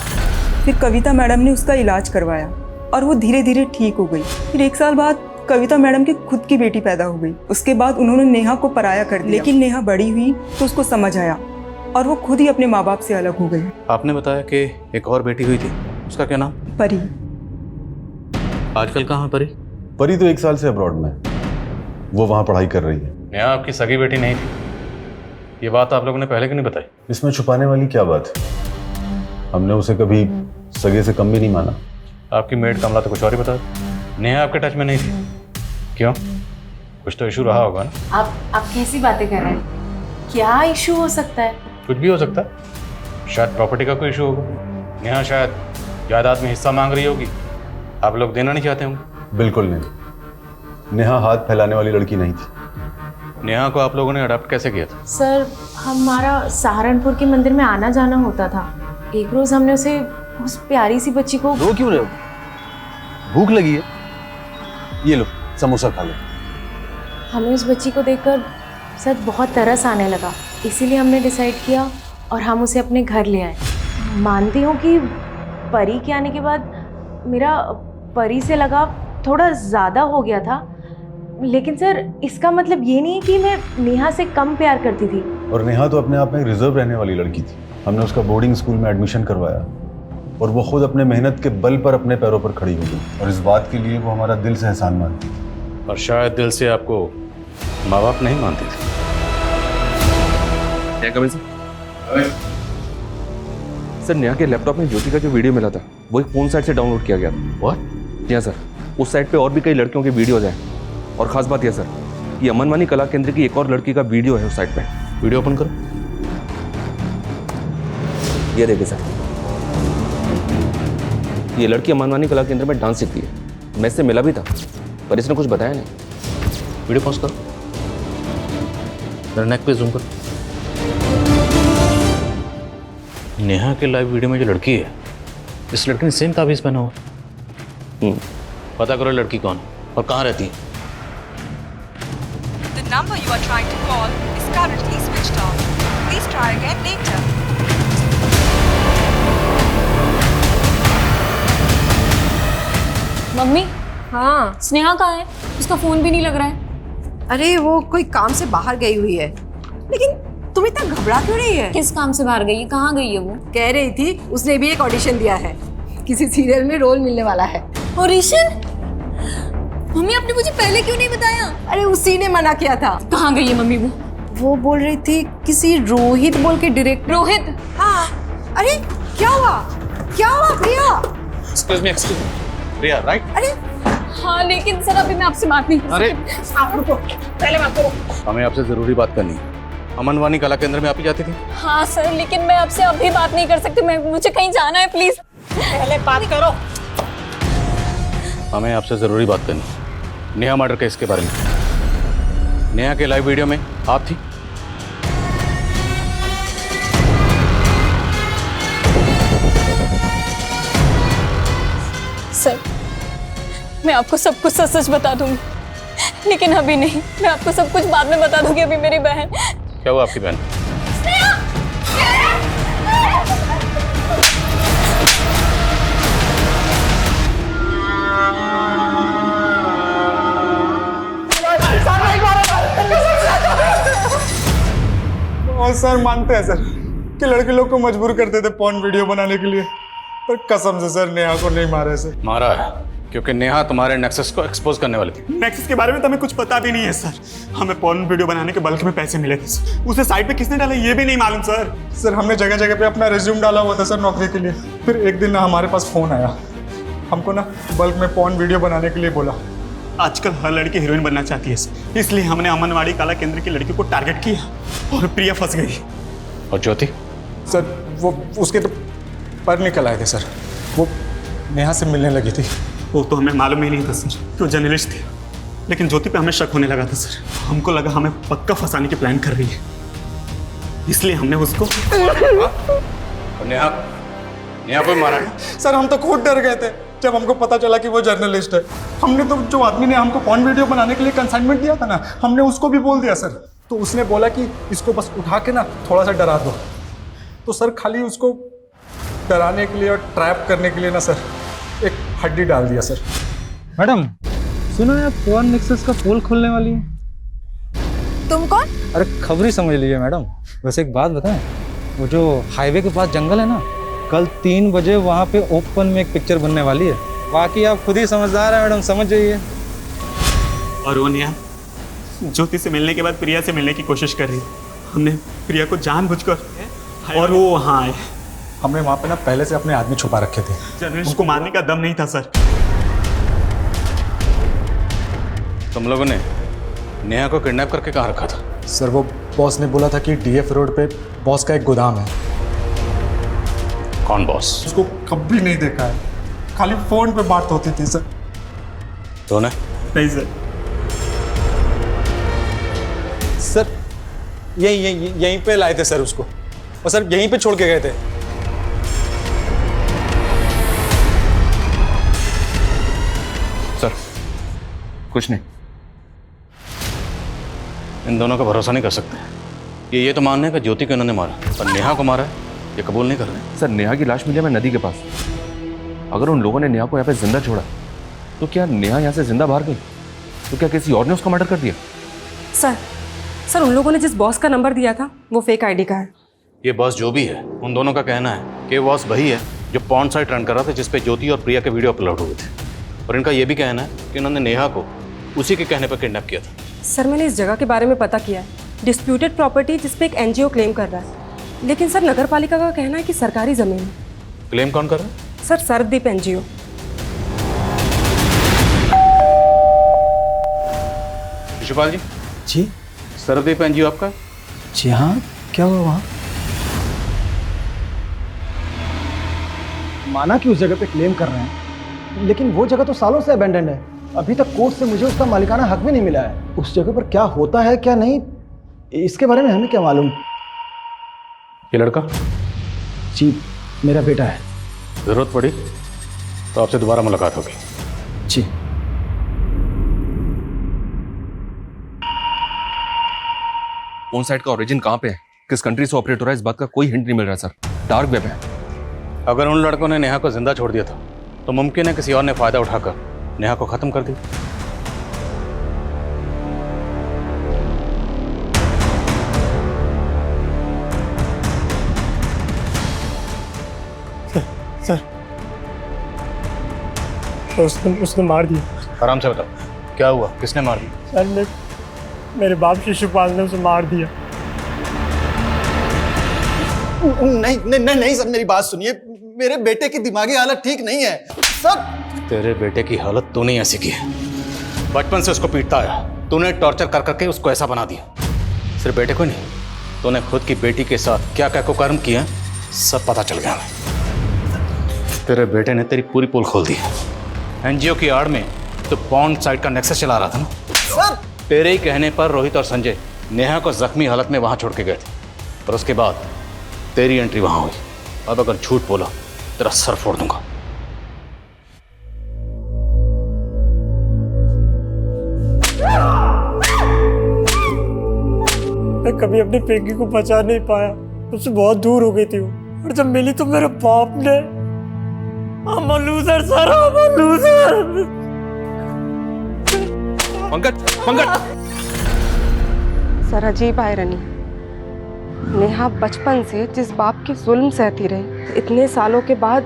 फिर कविता मैडम ने उसका इलाज करवाया और वो धीरे धीरे ठीक हो गई। फिर 1 साल बाद कविता मैडम की खुद की बेटी पैदा हो गई। उसके बाद उन्होंने नेहा को पराया कर दिया, लेकिन नेहा बड़ी हुई तो उसको समझ आया और वो खुद ही अपने माँ बाप से अलग हो गई। आपने बताया कि एक और बेटी हुई थी, उसका क्या नाम? परी। आजकल कहाँ है परी? परी तो 1 साल से अब्रॉड में, वो वहाँ पढ़ाई कर रही है। नेहा आपकी सगी बेटी नहीं थी, ये बात आप लोगों ने पहले क्यों नहीं बताई? इसमें छुपाने वाली क्या बात है? हमने उसे कभी सगे से कम भी नहीं माना। आपकी मेड कमला तो कुछ और ही बता दी। नेहा आपके टच में नहीं थी, क्यों? कुछ तो इशू रहा होगा ना? आप कैसी बातें कर रहे हैं? क्या इशू हो सकता है? कुछ भी हो सकता है, शायद प्रॉपर्टी का कोई इशू होगा। नेहा शायद जायदाद में हिस्सा मांग रही होगी, आप लोग देना नहीं चाहते होंगे। बिल्कुल नहीं, नेहा हाथ फैलाने वाली लड़की नहीं थी। नेहा को आप लोगों ने अडॉप्ट कैसे किया था? सर, हमारा सहारनपुर के मंदिर में आना जाना होता था। एक रोज हमने उसे, उस प्यारी सी बच्ची को। रो क्यों रहे हो? भूख लगी है? ये लो समोसा खा लो। हमें उस बच्ची को देखकर सर बहुत तरस आने लगा, इसीलिए हमने डिसाइड किया और हम उसे अपने घर ले आए। मानती हूँ कि परी के आने के बाद मेरा परी से लगाव थोड़ा ज़्यादा हो गया था, लेकिन सर इसका मतलब ये नहीं कि मैं नेहा से कम प्यार करती थी। और नेहा तो अपने आप में एक रिजर्व रहने वाली लड़की थी। हमने उसका बोर्डिंग स्कूल में एडमिशन करवाया और वो खुद अपने मेहनत के बल पर अपने पैरों पर खड़ी हो गई, और इस बात के लिए वो हमारा दिल से एहसान मानती थी। और शायद दिल से आपको माँ बाप नहीं मानते थे। सर, नेहा के लैपटॉप में ज्योति का जो वीडियो मिला था वो एक फोन साइट से डाउनलोड किया गया था। व्हाट? जी हाँ सर, उस साइट पे और भी कई लड़कियों के वीडियोज हैं। और खास बात यह सर, ये अमनवानी कला केंद्र की एक और लड़की का वीडियो है उस साइट पे। वीडियो ओपन करो। ये देखिए सर, ये लड़की अमनवानी कला केंद्र में डांस सीखती है। मैं इससे मिला भी था पर इसने कुछ बताया नहीं। वीडियो पॉज करो, मेरे नेक पे जूम करो। नेहा के लाइव वीडियो में जो लड़की है, इस लड़की ने सेम ताबीज पहना हुआ। पता करो लड़की कौन और कहाँ रहती है। The number you are trying to call is currently switched off. Please try again later. Mummy, हाँ स्नेहा कहाँ है? उसका फोन भी नहीं लग रहा है। अरे वो कोई काम से बाहर गई हुई है। लेकिन तुम इतना घबरा क्यों रही है? किस काम से बाहर गई है? कहाँ गई है वो? कह रही थी उसने भी एक ऑडिशन दिया है, किसी सीरियल में रोल मिलने वाला है। ऑडिशन? मम्मी आपने मुझे पहले क्यों नहीं बताया? अरे उसी ने मना किया था। कहाँ गई है मम्मी वो? वो बोल रही थी किसी रोहित बोल के डायरेक्टर। रोहित? हाँ। अरे क्या हुआ? क्या हुआ प्रिया? एक्सक्यूज मी, प्रिया राइट? अरे हाँ, लेकिन सर अभी मैं आपसे बात नहीं कर सकती। अरे आप रुको, पहले बात करो। हमें आपसे जरूरी बात करनी है। अमनवानी कला केंद्र में आप ही जाती थी? हाँ सर, लेकिन मैं आपसे अभी बात नहीं कर सकती। मुझे कहीं जाना है, प्लीज पहले बात करो। हमें आपसे जरूरी बात करनी है, नेहा मर्डर केस के बारे में। नेहा के लाइव वीडियो में आप थी? सर, मैं आपको सब कुछ सच सच बता दूंगी, लेकिन अभी नहीं। मैं आपको सब कुछ बाद में बता दूंगी। अभी मेरी बहन। क्या हुआ आपकी बहन? और सर मानते हैं सर कि लड़के लोग को मजबूर करते थे पॉर्न वीडियो बनाने के लिए, पर कसम से सर नेहा को नहीं मारे सर। मारा है क्योंकि नेहा तुम्हारे नेक्सस को एक्सपोज करने वाली थी। नेक्सस के बारे में तो हमें कुछ पता भी नहीं है सर। हमें पॉर्न वीडियो बनाने के बल्क में पैसे मिले थे सर। उसे साइट पे किसने डाला ये भी नहीं मालूम सर। सर हमने जगह जगह पे अपना रिज्यूम डाला हुआ था सर नौकरी के लिए। फिर एक दिन ना हमारे पास फ़ोन आया, हमको ना बल्क में पॉर्न वीडियो बनाने के लिए बोला। आजकल हर लड़की हीरोइन बनना चाहती है सर, इसलिए हमने अमनवाड़ी कला केंद्र की लड़की को टारगेट किया और प्रिया फंस गई। और ज्योति? सर वो उसके तो पर निकल आए थे सर। वो नेहा से मिलने लगी थी। वो तो हमें मालूम ही नहीं था सर कि वो जर्नलिस्ट थी, लेकिन ज्योति पे हमें शक होने लगा था सर। हमको लगा हमें पक्का फंसाने की प्लान कर रही है, इसलिए हमने उसको नेहा को मारा है। सर हम तो खुद डर गए थे जब हमको पता चला कि वो जर्नलिस्ट है। हमने तो जो आदमी ने हमको पॉर्न वीडियो बनाने के लिए कंसाइनमेंट दिया था ना, हमने उसको भी बोल दिया सर। तो उसने बोला कि इसको बस उठा के ना थोड़ा सा डरा दो। तो सर खाली उसको डराने के लिए और ट्रैप करने के लिए ना सर एक हड्डी डाल दिया सर। मैडम सुनो यार, पॉर्न नेक्सस का पोल खोलने वाली है। तुम कौन? अरे खबरी समझ लीजिए मैडम। वैसे एक बात बताएं, वो जो हाईवे के पास जंगल है ना, कल 3 बजे वहाँ पे ओपन में एक पिक्चर बनने वाली है। बाकी आप खुद ही समझदार है मैडम, समझ जाइए। और वो नेहा ज्योति से मिलने के बाद प्रिया से मिलने की कोशिश कर रही है। हमने प्रिया को जानबूझकर और वो वहाँ आए। हमने वहाँ पे ना पहले से अपने आदमी छुपा रखे थे। उनको मारने का दम नहीं था सर। तुम लोगों ने नेहा को किडनैप करके कहाँ रखा था? सर वो बॉस ने बोला था कि डीएफ रोड पे बॉस का एक गोदाम है। कौन बॉस? उसको कभी नहीं देखा है, खाली फोन पे बात होती थी सर। तूने? नहीं सर। सर यहीं पे लाए थे सर उसको, और सर यहीं पे छोड़ के गए थे। सर कुछ नहीं, इन दोनों का भरोसा नहीं कर सकते। ये तो मानने का ज्योति को इन्होंने मारा, पर नेहा को मारा है ये कबूल नहीं कर रहे। सर नेहा की लाश मिली है नदी के पास। अगर उन लोगों ने नेहा को यहाँ पे जिंदा छोड़ा तो क्या नेहा यहाँ से जिंदा बाहर गई? तो क्या किसी और ने उसका मर्डर कर दिया? सर उन लोगों ने जिस बॉस का नंबर दिया था वो फेक आईडी का है। ये बॉस जो भी है, उन दोनों का कहना है कि बॉस वही है जो पॉर्न साइट रन कर रहा था जिसपे ज्योति और प्रिया के वीडियो अपलोड हुए थे। और इनका ये भी कहना है कि उन्होंने नेहा को उसी के कहने पर किडनैप किया था। सर मैंने इस जगह के बारे में पता किया है, डिस्प्यूटेड प्रॉपर्टी जिसपे एक एनजीओ क्लेम कर रहा है, लेकिन सर नगर पालिका का कहना है कि सरकारी जमीन है। क्लेम कौन कर रहा है? Sir Sarvdeep NGO. शिशुपाल जी। जी। सर्वदीप एनजीओ आपका? जी हाँ, क्या हुआ वहाँ? माना कि उस जगह पे क्लेम कर रहे हैं, लेकिन वो जगह तो सालों से अबेंडेंड है। अभी तक कोर्ट से मुझे उसका मालिकाना हक भी नहीं मिला है। उस जगह पर क्या होता है क्या नहीं, इसके बारे में हमें क्या मालूम। ये लड़का? जी मेरा बेटा है। जरूरत पड़ी तो आपसे दोबारा मुलाकात होगी। जी। ऑन साइट का ओरिजिन कहाँ पे है, किस कंट्री से ऑपरेट हो रहा है, इस बात का कोई हिंट नहीं मिल रहा सर। डार्क वेब है। अगर उन लड़कों ने नेहा को जिंदा छोड़ दिया था तो मुमकिन है किसी और ने फायदा उठाकर नेहा को खत्म कर दिया। सर उसने मार दिया। आराम से बताओ क्या हुआ, किसने मार दिया? सर मेरे बाप शिशुपाल ने उसे मार दिया। नहीं सर, मेरी बात सुनिए, मेरे बेटे की दिमागी हालत ठीक नहीं है सर। तेरे बेटे की हालत तूने ऐसी की है, बचपन से उसको पीटता आया, तूने टॉर्चर कर करके उसको ऐसा बना दिया। सिर्फ बेटे को नहीं, तूने खुद की बेटी के साथ क्या क्या कुकर्म किया सब पता चल गया हमें। तेरे बेटे ने तेरी पूरी पोल खोल दी। एनजीओ की आड़ में तो पॉर्न साइट का नेक्सस चला रहा था ना सर। तेरे ही कहने पर रोहित और संजय नेहा को जख्मी हालत में वहां छोड़ के गए थे, और उसके बाद तेरी एंट्री वहां हुई। अब अगर झूठ बोला तेरा सर फोड़ दूंगा। मैं कभी अपनी पिंकी को बचा नहीं पाया, उससे बहुत दूर हो गई थी वो, और जब मिली तो मेरे बाप ने I'm a loser, sir, I'm a loser. Pankaj sir अजीब आयरनी, नेहा बचपन से जिस बाप के जुल्म सहती रही, इतने सालों के बाद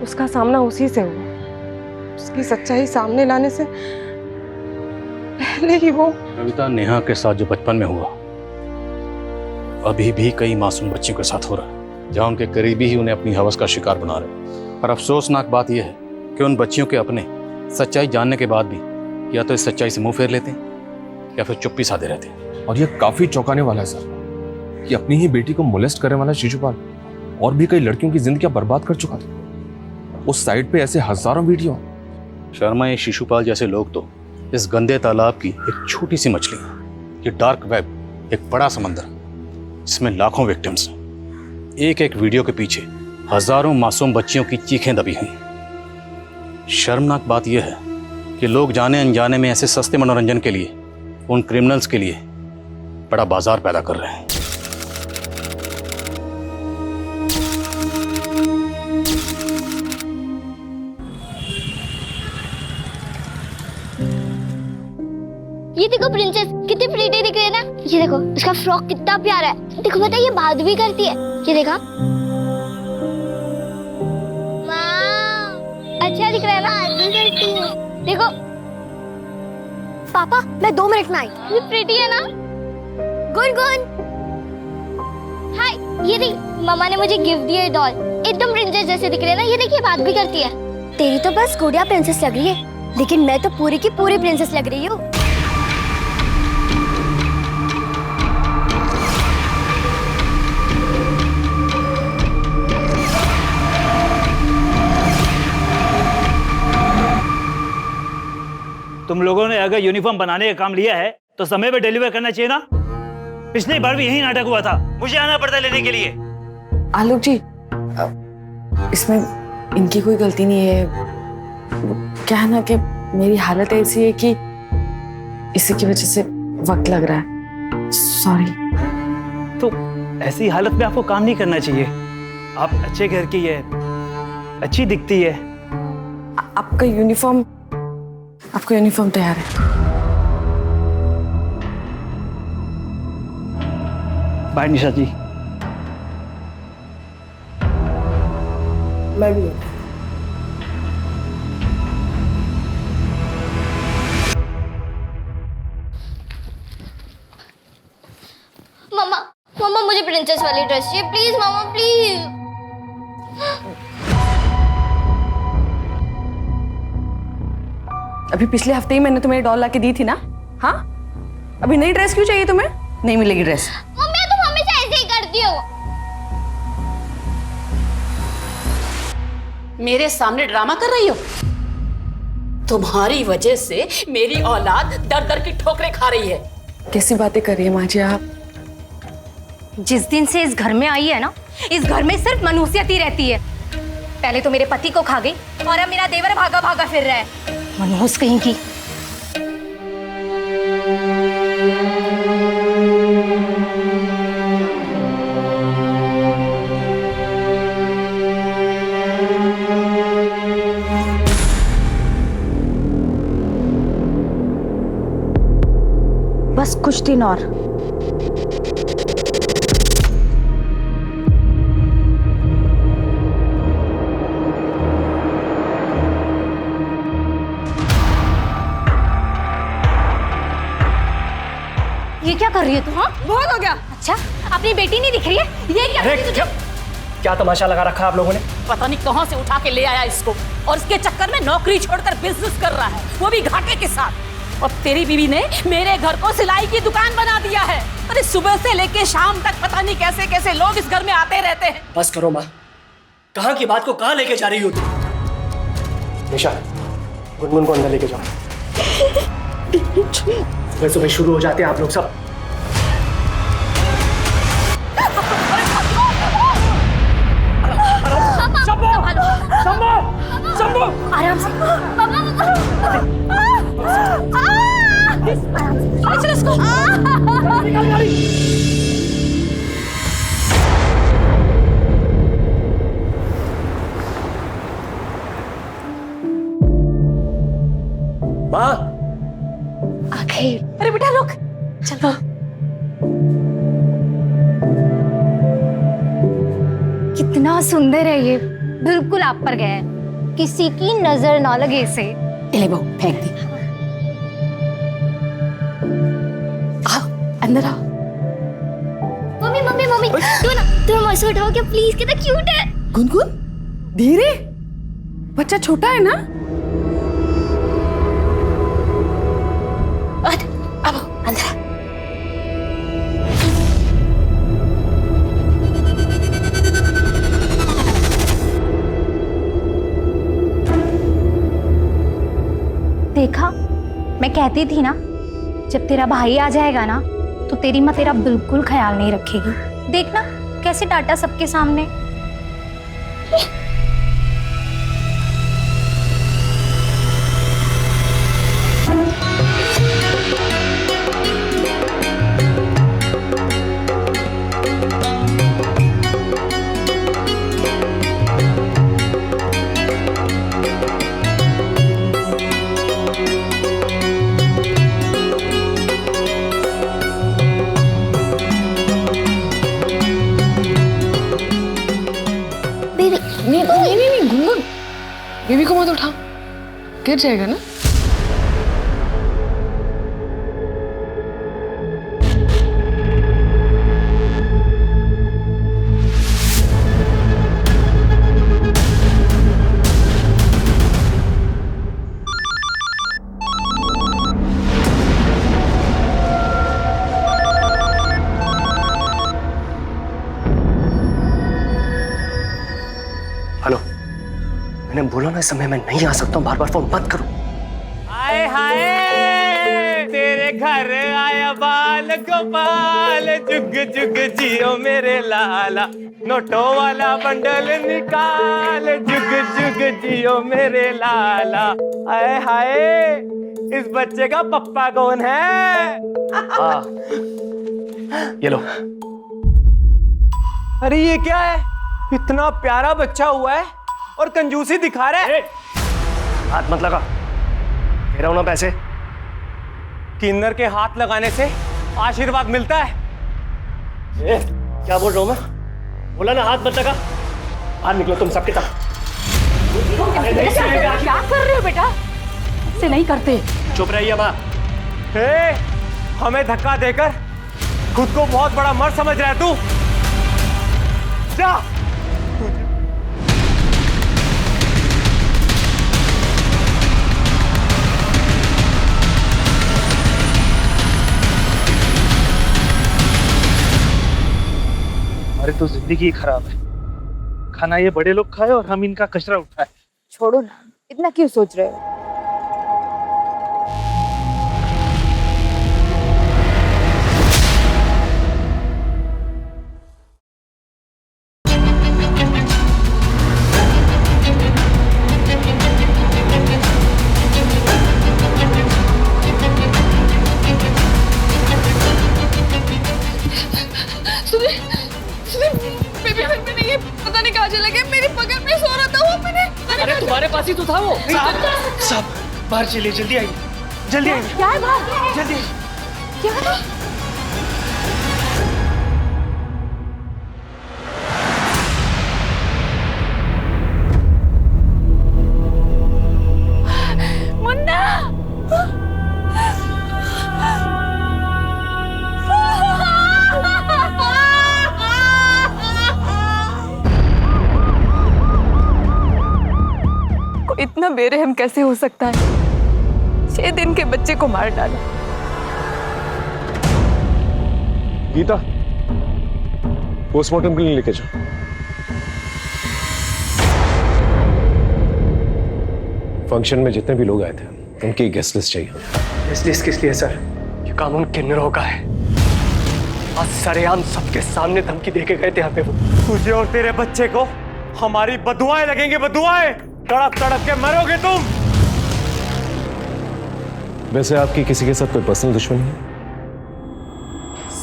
उसका सामना उसी से हुआ। उसकी सच्चाई सामने लाने से पहले ही वो कविता, नेहा के साथ जो बचपन में हुआ अभी भी कई मासूम बच्चियों के साथ हो रहा है, जहां उनके करीबी ही उन्हें अपनी हवस का शिकार बना रहे हैं। और अफसोसनाक बात यह है कि उन बच्चियों के अपने सच्चाई जानने के बाद भी या तो इस सच्चाई से मुंह फेर लेते हैं या फिर चुप्पी साधे रहते हैं। और ये काफी चौंकाने वाला है सर कि अपनी ही बेटी को मोलेस्ट करने वाला शिशुपाल और भी कई लड़कियों की जिंदगी बर्बाद कर चुका था। उस साइट पे ऐसे हजारों वीडियो। शर्मा, ये शिशुपाल जैसे लोग तो इस गंदे तालाब की एक छोटी सी मछली है। ये डार्क वेब एक बड़ा समंदर, इसमें लाखों विक्टिम्स हैं। एक एक वीडियो के पीछे हजारों मासूम बच्चियों की चीखें दबी हुई। शर्मनाक बात यह है कि लोग जाने अनजाने में ऐसे सस्ते मनोरंजन के लिए उन क्रिमिनल्स के लिए बड़ा बाजार पैदा कर रहे हैं। ये देखो प्रिंसेस, कितनी प्रीटी दिख रही है ना। ये देखो इसका फ्रॉक कितना प्यारा है। देखो पता है ये बात भी करती है। ये देखा, अच्छा दिख रहा है ना। देखो पापा, मैं 2 मिनट में आई। ये प्रीटी है ना। गुन हाय, ये देख मामा ने मुझे गिफ्ट दिया है डॉल। एकदम प्रिंसेस जैसे दिख रही है ना। ये देखिए बात भी करती है। तेरी तो बस गुड़िया प्रिंसेस लग रही है, लेकिन मैं तो पूरी की पूरी प्रिंसेस लग रही हूँ। तुम लोगों ने अगर यूनिफॉर्म बनाने का काम लिया है तो समय पे डिलीवर करना चाहिए ना। पिछली बार भी यही नाटक हुआ था, मुझे आना पड़ता लेने के लिए। आलोक जी, इसमें इनकी कोई गलती नहीं है। क्या है ना कि मेरी हालत ऐसी है कि इसी की वजह से वक्त लग रहा है। सॉरी। तो ऐसी हालत में आपको काम नहीं करना चाहिए। आप अच्छे घर की है, अच्छी दिखती है। आपका यूनिफॉर्म तैयार है। बाय निशा जी। मैं भी। मम्मा मुझे प्रिंसेस वाली ड्रेस चाहिए प्लीज। Mama please. अभी पिछले हफ्ते ही मैंने तुम्हें डॉल लाके दी थी ना। हाँ, अभी नई ड्रेस क्यों चाहिए तुम्हें? नहीं मिलेगी ड्रेस। मम्मी तुम हमेशा ऐसे ही करती हो। मेरे सामने ड्रामा कर रही हो? तुम्हारी वजह से मेरी औलाद दर दर की ठोकरें खा रही है। कैसी बातें कर रही है माँ जी आप? जिस दिन से इस घर में आई है ना, इस घर में सिर्फ मनुष्यत ही रहती है। पहले तो मेरे पति को खा गई और अब मेरा देवर भागा भागा फिर रहा है। मनहूस कहीं की। बस कुछ दिन और। ये क्या कर रही है तू? हाँ, बहुत हो गया। अच्छा, अपनी बेटी नहीं दिख रही है? ये क्या कर रही है तुझे? क्या तमाशा लगा रखा है आप लोगों ने? पता नहीं कहां से उठा के ले आया इसको, और इसके चक्कर में नौकरी छोड़कर बिजनेस कर रहा है, वो भी घाटे के साथ। और तेरी बीवी ने मेरे घर को सिलाई की दुकान बना दिया है। अरे सुबह से लेके शाम तक पता नहीं कैसे कैसे लोग इस घर में आते रहते हैं। बस करो माँ, कहाँ की बात को कहाँ लेके जा रही हो तुम? निशा, गुनगुन को अंदर लेके जाओ। सुबह सुबह शुरू हो जाते हैं आप लोग सब। आराम से। चलो इसको। माँ, आखिर। अरे बेटा रुक, चलो। कितना सुंदर है ये, बिल्कुल आप पर गया है। किसी की नजर ना लगे इसे। ले बहू, फेंक दी। आओ अंदर आओ। मम्मी मम्मी मम्मी, तुम ऐसे उठाओ क्या प्लीज? कितना क्यूट है। गुनगुन, धीरे, बच्चा छोटा है ना। अब अंदर। देखा, मैं कहती थी ना, जब तेरा भाई आ जाएगा ना तो तेरी माँ तेरा बिल्कुल ख्याल नहीं रखेगी। देखना कैसे डांटा सबके सामने। नहीं गुनगुन, बेबी को मत उठा, गिर जाएगा ना। हेलो, मैंने बोला ना इस समय मैं नहीं आ सकता हूँ, बार बार फोन मत करो। हाय हाय तेरे घर आया बाल गोपाल, जुग जुग जियो मेरे लाला, नोटों वाला बंडल निकाल, जुग जुग जियो मेरे लाला। हाय हाय इस बच्चे का पप्पा कौन है? ये लो। अरे ये क्या है, इतना प्यारा बच्चा हुआ है और कंजूसी दिखा रहा है। हाथ मत लगा, दे रहा हूं ना पैसे। किन्नर के हाथ लगाने से आशीर्वाद मिलता है। क्या बोल रहा हूं मैं? बोला ना हाथ मत लगा। बाहर निकलो तुम सबके सब। क्या कर रहे हो बेटा? ऐसे नहीं करते। चुप रहिए माँ। हमें धक्का देकर खुद को बहुत बड़ा मर्द समझ रहा है तू। जा। हमारी तो जिंदगी खराब है, खाना ये बड़े लोग खाए और हम इनका कचरा उठाए। छोड़ो ना, इतना क्यों सोच रहे हो? पता नहीं कहाँ चला गया, मेरे बगल में सो रहा था वो। मैंने अरे तुम्हारे पास ही तो था वो। साहब बाहर चलिए, जल्दी आइए, जल्दी आइए। क्या है बाहर? जल्दी। क्या है? मुन्ना इतना बेरहम कैसे हो सकता है? 6 दिन के बच्चे को मार डाला। गीता, पोस्टमार्टम के लिए लेके जाओ। फंक्शन में जितने भी लोग आए थे उनकी गेस्ट लिस्ट चाहिए। गेस्ट लिस्ट किस लिए सर? ये कानून किन्नरों का है। आज सरेआम सबके सामने धमकी देके गए थे यहाँ पे वो। तुझे और तेरे बच्चे को हमारी बदुआएं लगेंगी, बदुआएं। तड़प तड़प के मरोगे तुम। वैसे आपकी किसी के साथ कोई पर्सनल दुश्मनी है?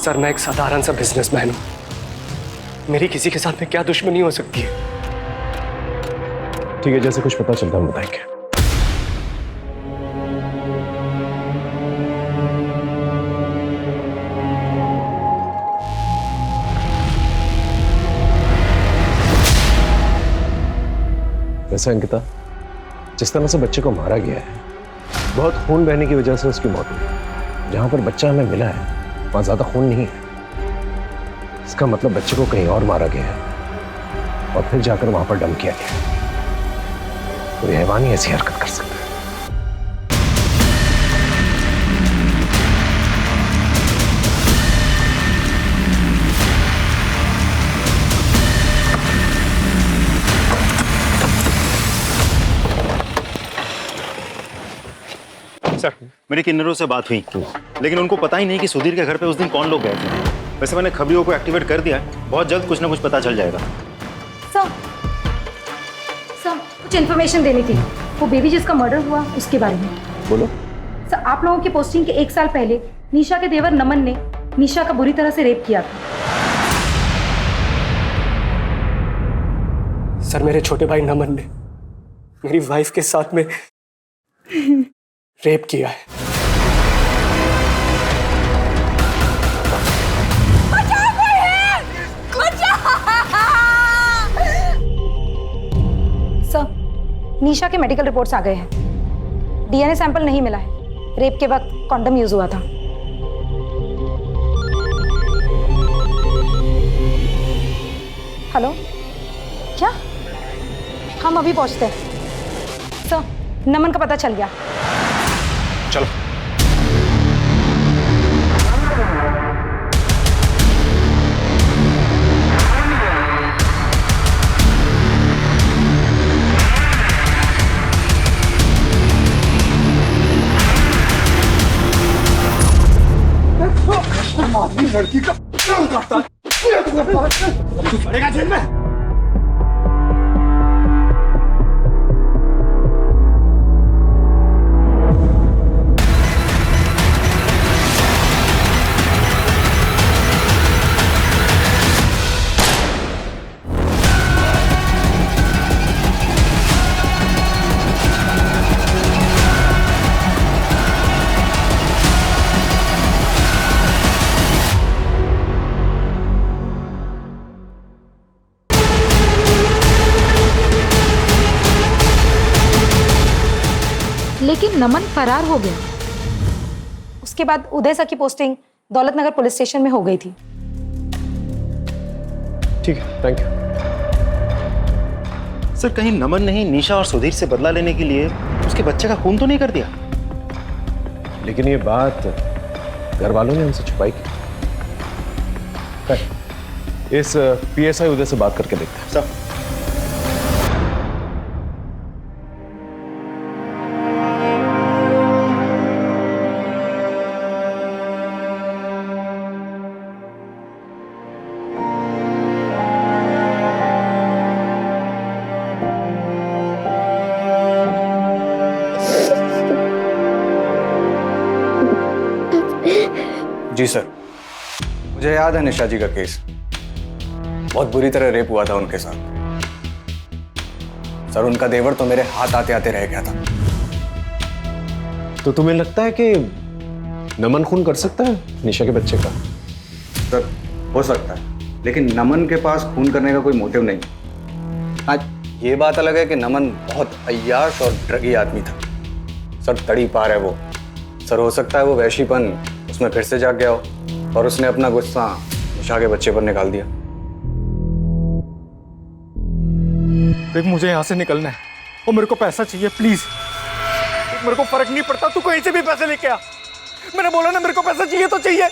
सर मैं एक साधारण सा बिजनेसमैन हूं, मेरी किसी के साथ में क्या दुश्मनी हो सकती है? ठीक है, जैसे कुछ पता चलता हम बताएंगे। वैसे अंकिता, जिस तरह से बच्चे को मारा गया है, बहुत खून बहने की वजह से उसकी मौत हुई। जहां पर बच्चा हमें मिला है वहां ज्यादा खून नहीं है। इसका मतलब बच्चे को कहीं और मारा गया है और फिर जाकर वहां पर डम किया गया। कोई हैवान ही ऐसी हरकत कर सकता है। सर, मेरी किन्नरों से बात हुई, लेकिन उनको पता ही नहीं कि सुधीर के घर पे उस दिन कौन लोग गए थे। वैसे मैंने खबरियों को एक्टिवेट कर दिया है, बहुत जल्द कुछ ना कुछ पता चल जाएगा। सर कुछ इन्फॉर्मेशन देनी थी, वो बेबी जिसका मर्डर हुआ उसके बारे में। बोलो। सर आप लोगों की पोस्टिंग के 1 साल पहले निशा के देवर नमन ने निशा का बुरी तरह से रेप किया था। सर मेरे छोटे भाई नमन ने मेरी वाइफ के साथ में रेप किया है। सर निशा के मेडिकल रिपोर्ट्स आ गए हैं, डीएनए सैंपल नहीं मिला है, रेप के वक्त कॉन्डम यूज हुआ था। हेलो, क्या? हम अभी पहुंचते हैं। सर नमन का पता चल गया। चलो। लड़की का करता पड़ेगा जेल में। लेकिन नमन फरार हो गया। उसके बाद उदय सर की पोस्टिंग दौलतनगर पुलिस स्टेशन में हो गई थी। ठीक है, थैंक यू। सर कहीं नमन ने ही निशा और सुधीर से बदला लेने के लिए उसके बच्चे का खून तो नहीं कर दिया? लेकिन ये बात घर वालों ने हमसे छुपाई की। इस पीएसआई उदय से बात करके देखते हैं। सर जी सर, मुझे याद है निशा जी का केस। बहुत बुरी तरह रेप हुआ था उनके साथ। सर उनका देवर तो मेरे हाथ आते आते रह गया था। तो तुम्हें लगता है कि नमन खून कर सकता है निशा के बच्चे का? सर हो सकता है, लेकिन नमन के पास खून करने का कोई मोटिव नहीं। हाँ ये बात अलग है कि नमन बहुत अय्याश और ड्रगी आदमी था। सर तड़ी पार है वो। सर हो सकता है वो वैशीपन उसमें फिर से जाग गया हो और उसने अपना गुस्सा निशा के बच्चे पर निकाल दिया। देख मुझे यहाँ से निकलना है और मेरे को पैसा चाहिए प्लीज। मेरे को फर्क नहीं पड़ता, तू कहीं से भी पैसे लेके आ। मैंने बोला ना मेरे को पैसा चाहिए तो चाहिए।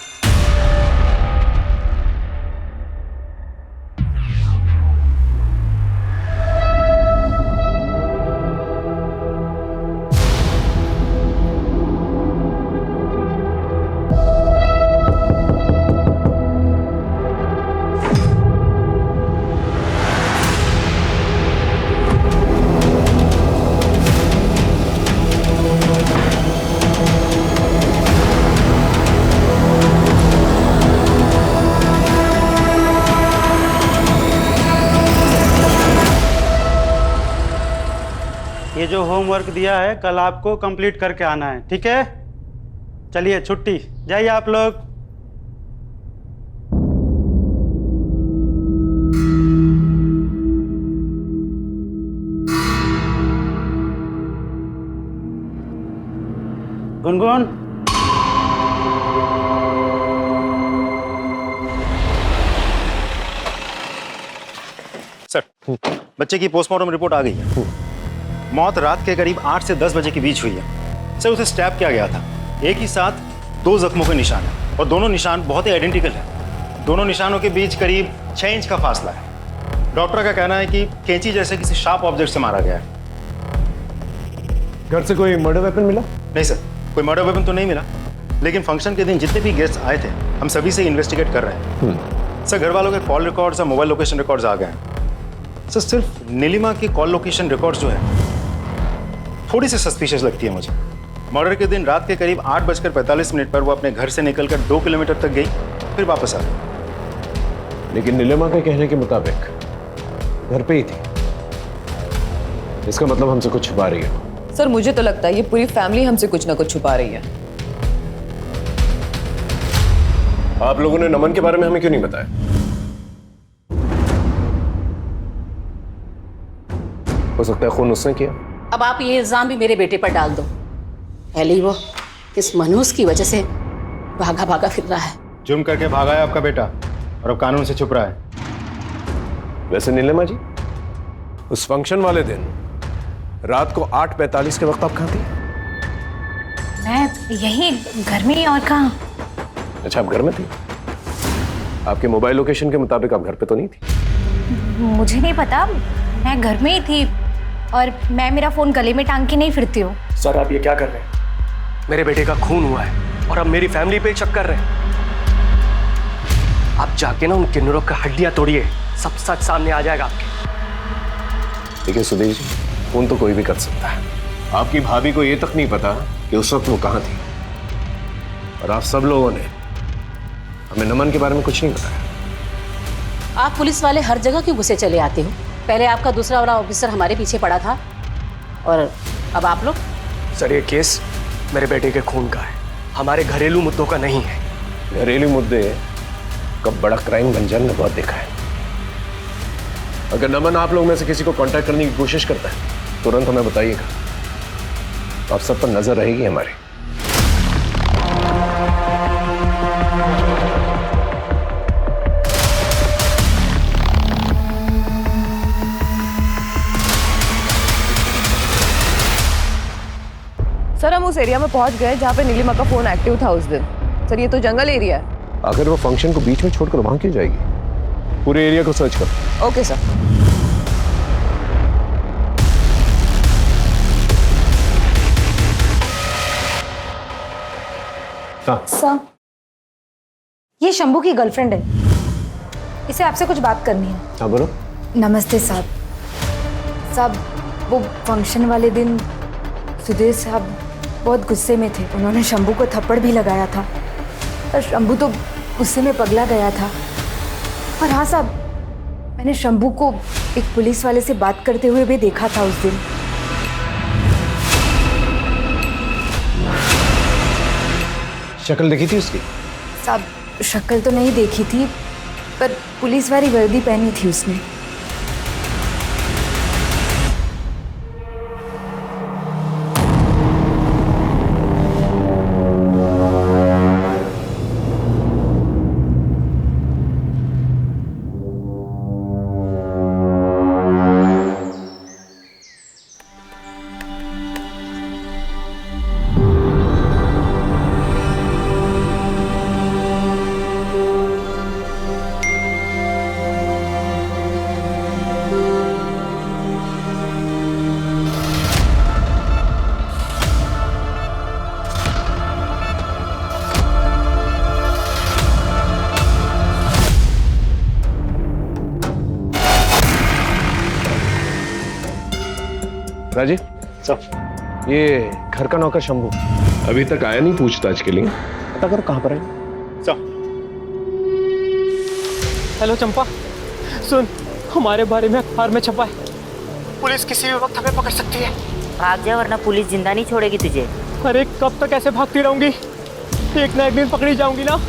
ये जो होमवर्क दिया है कल आपको कंप्लीट करके आना है, ठीक है? चलिए छुट्टी, जाइए आप लोग। गुनगुन सर बच्चे की पोस्टमार्टम रिपोर्ट आ गई है। मौत रात के करीब 8 से 10 बजे के बीच हुई है। सर उसे स्टैब किया गया था। एक ही साथ 2 जख्मों के निशान हैं और दोनों निशान बहुत ही आइडेंटिकल हैं। दोनों निशानों के बीच करीब 6 इंच का फासला है। डॉक्टर का कहना है कि कैंची जैसे किसी शार्प ऑब्जेक्ट से मारा गया है। घर से कोई मर्डर वेपन मिला? नहीं सर, कोई मर्डर वेपन तो नहीं मिला, लेकिन फंक्शन के दिन जितने भी गेस्ट आए थे हम सभी से इन्वेस्टिगेट कर रहे हैं। सर घर वालों के कॉल रिकॉर्ड्स और मोबाइल लोकेशन रिकॉर्ड्स आ गए हैं। सर सिर्फ नीलिमा की कॉल लोकेशन रिकॉर्ड्स जो है थोड़ी सी सस्पिशियस लगती है मुझे। मर्डर के दिन रात के करीब 8:45 पर वो अपने घर से निकलकर 2 किलोमीटर तक गई, फिर वापस आ गई। लेकिन नीलिमा के कहने के मुताबिक घर पे ही थी। इसका मतलब हमसे कुछ छुपा रही है। सर मुझे तो लगता है ये पूरी फैमिली हमसे कुछ ना कुछ छुपा रही है। आप लोगों ने नमन के बारे में हमें क्यों नहीं बताया? हो सकता है खून उसने किया। अब आप ये इल्जाम भी मेरे बेटे पर डाल दो। पहले ही वो इस मनहूस की वजह से भागा भागा फिर रहा है। जुर्म करके भागा है आपका बेटा और अब कानून से छुप रहा है। वैसे नीलिमा जी, उस फंक्शन वाले दिन रात को 8:45 के वक्त आप कहाँ थी? मैं यही घर में ही, और कहाँ। अच्छा, आप घर में थी। आपके मोबाइल लोकेशन के मुताबिक आप घर पे तो नहीं थी? मुझे नहीं पता, मैं घर में ही थी और मैं मेरा फोन गले में टांग के नहीं फिरती हूँ। सर आप ये क्या कर रहे हैं? मेरे बेटे का खून हुआ है और अब मेरी फैमिली पे शक कर रहे हैं। आप जाके ना उन किन्नरों का हड्डियां तोड़िए, सब सच सामने आ जाएगा आपके। देखिए सुधीर जी, खून तो कोई भी कर सकता है। आपकी भाभी को ये तक नहीं पता कि उस वक्त वो कहाँ थी, और आप सब लोगों ने हमें नमन के बारे में कुछ नहीं बताया। आप पुलिस वाले हर जगह क्यों घुसे चले आते हो? पहले आपका दूसरा वाला ऑफिसर हमारे पीछे पड़ा था और अब आप लोग। सर ये केस मेरे बेटे के खून का है, हमारे घरेलू मुद्दों का नहीं है। घरेलू मुद्दे कब बड़ा क्राइम बन जाए मैंने बहुत देखा है। अगर नमन आप लोग में से किसी को कांटेक्ट करने की कोशिश करता है तुरंत हमें बताइएगा, आप सब पर नजर रहेगी हमारी। सर हम उस एरिया में पहुंच गए जहाँ पे नीलिमा का फोन एक्टिव था उस दिन। सर ये तो जंगल एरिया है। अगर वो फंक्शन को बीच में छोड़कर वहां क्यों जाएगी? पूरे एरिया को सर्च करो। Okay sir. सर ये शंभू की गर्लफ्रेंड है, इसे आपसे कुछ बात करनी है। हाँ बोलो। नमस्ते साहब। साहब वो फंक्शन वाले दिन सुधीर साहब बहुत गुस्से में थे, उन्होंने शंभू को थप्पड़ भी लगाया था और शंभू तो गुस्से में पगला गया था। और हाँ साहब, मैंने शंभू को एक पुलिस वाले से बात करते हुए भी देखा था उस दिन। शक्ल देखी थी उसकी? साहब शक्ल तो नहीं देखी थी, पर पुलिस वाली वर्दी पहनी थी उसने। राजी सर, ये घर का नौकर शंभू अभी तक आया नहीं पूछताछ के लिए, पता करो कहाँ पर है। सर। हेलो चंपा, सुन, हमारे बारे में अखबार में छपा है, पुलिस किसी भी वक्त हमें पकड़ सकती है। भाग जा वरना पुलिस जिंदा नहीं छोड़ेगी तुझे। अरे कब तक ऐसे भागती रहूंगी, एक ना एक दिन पकड़ी जाऊंगी ना।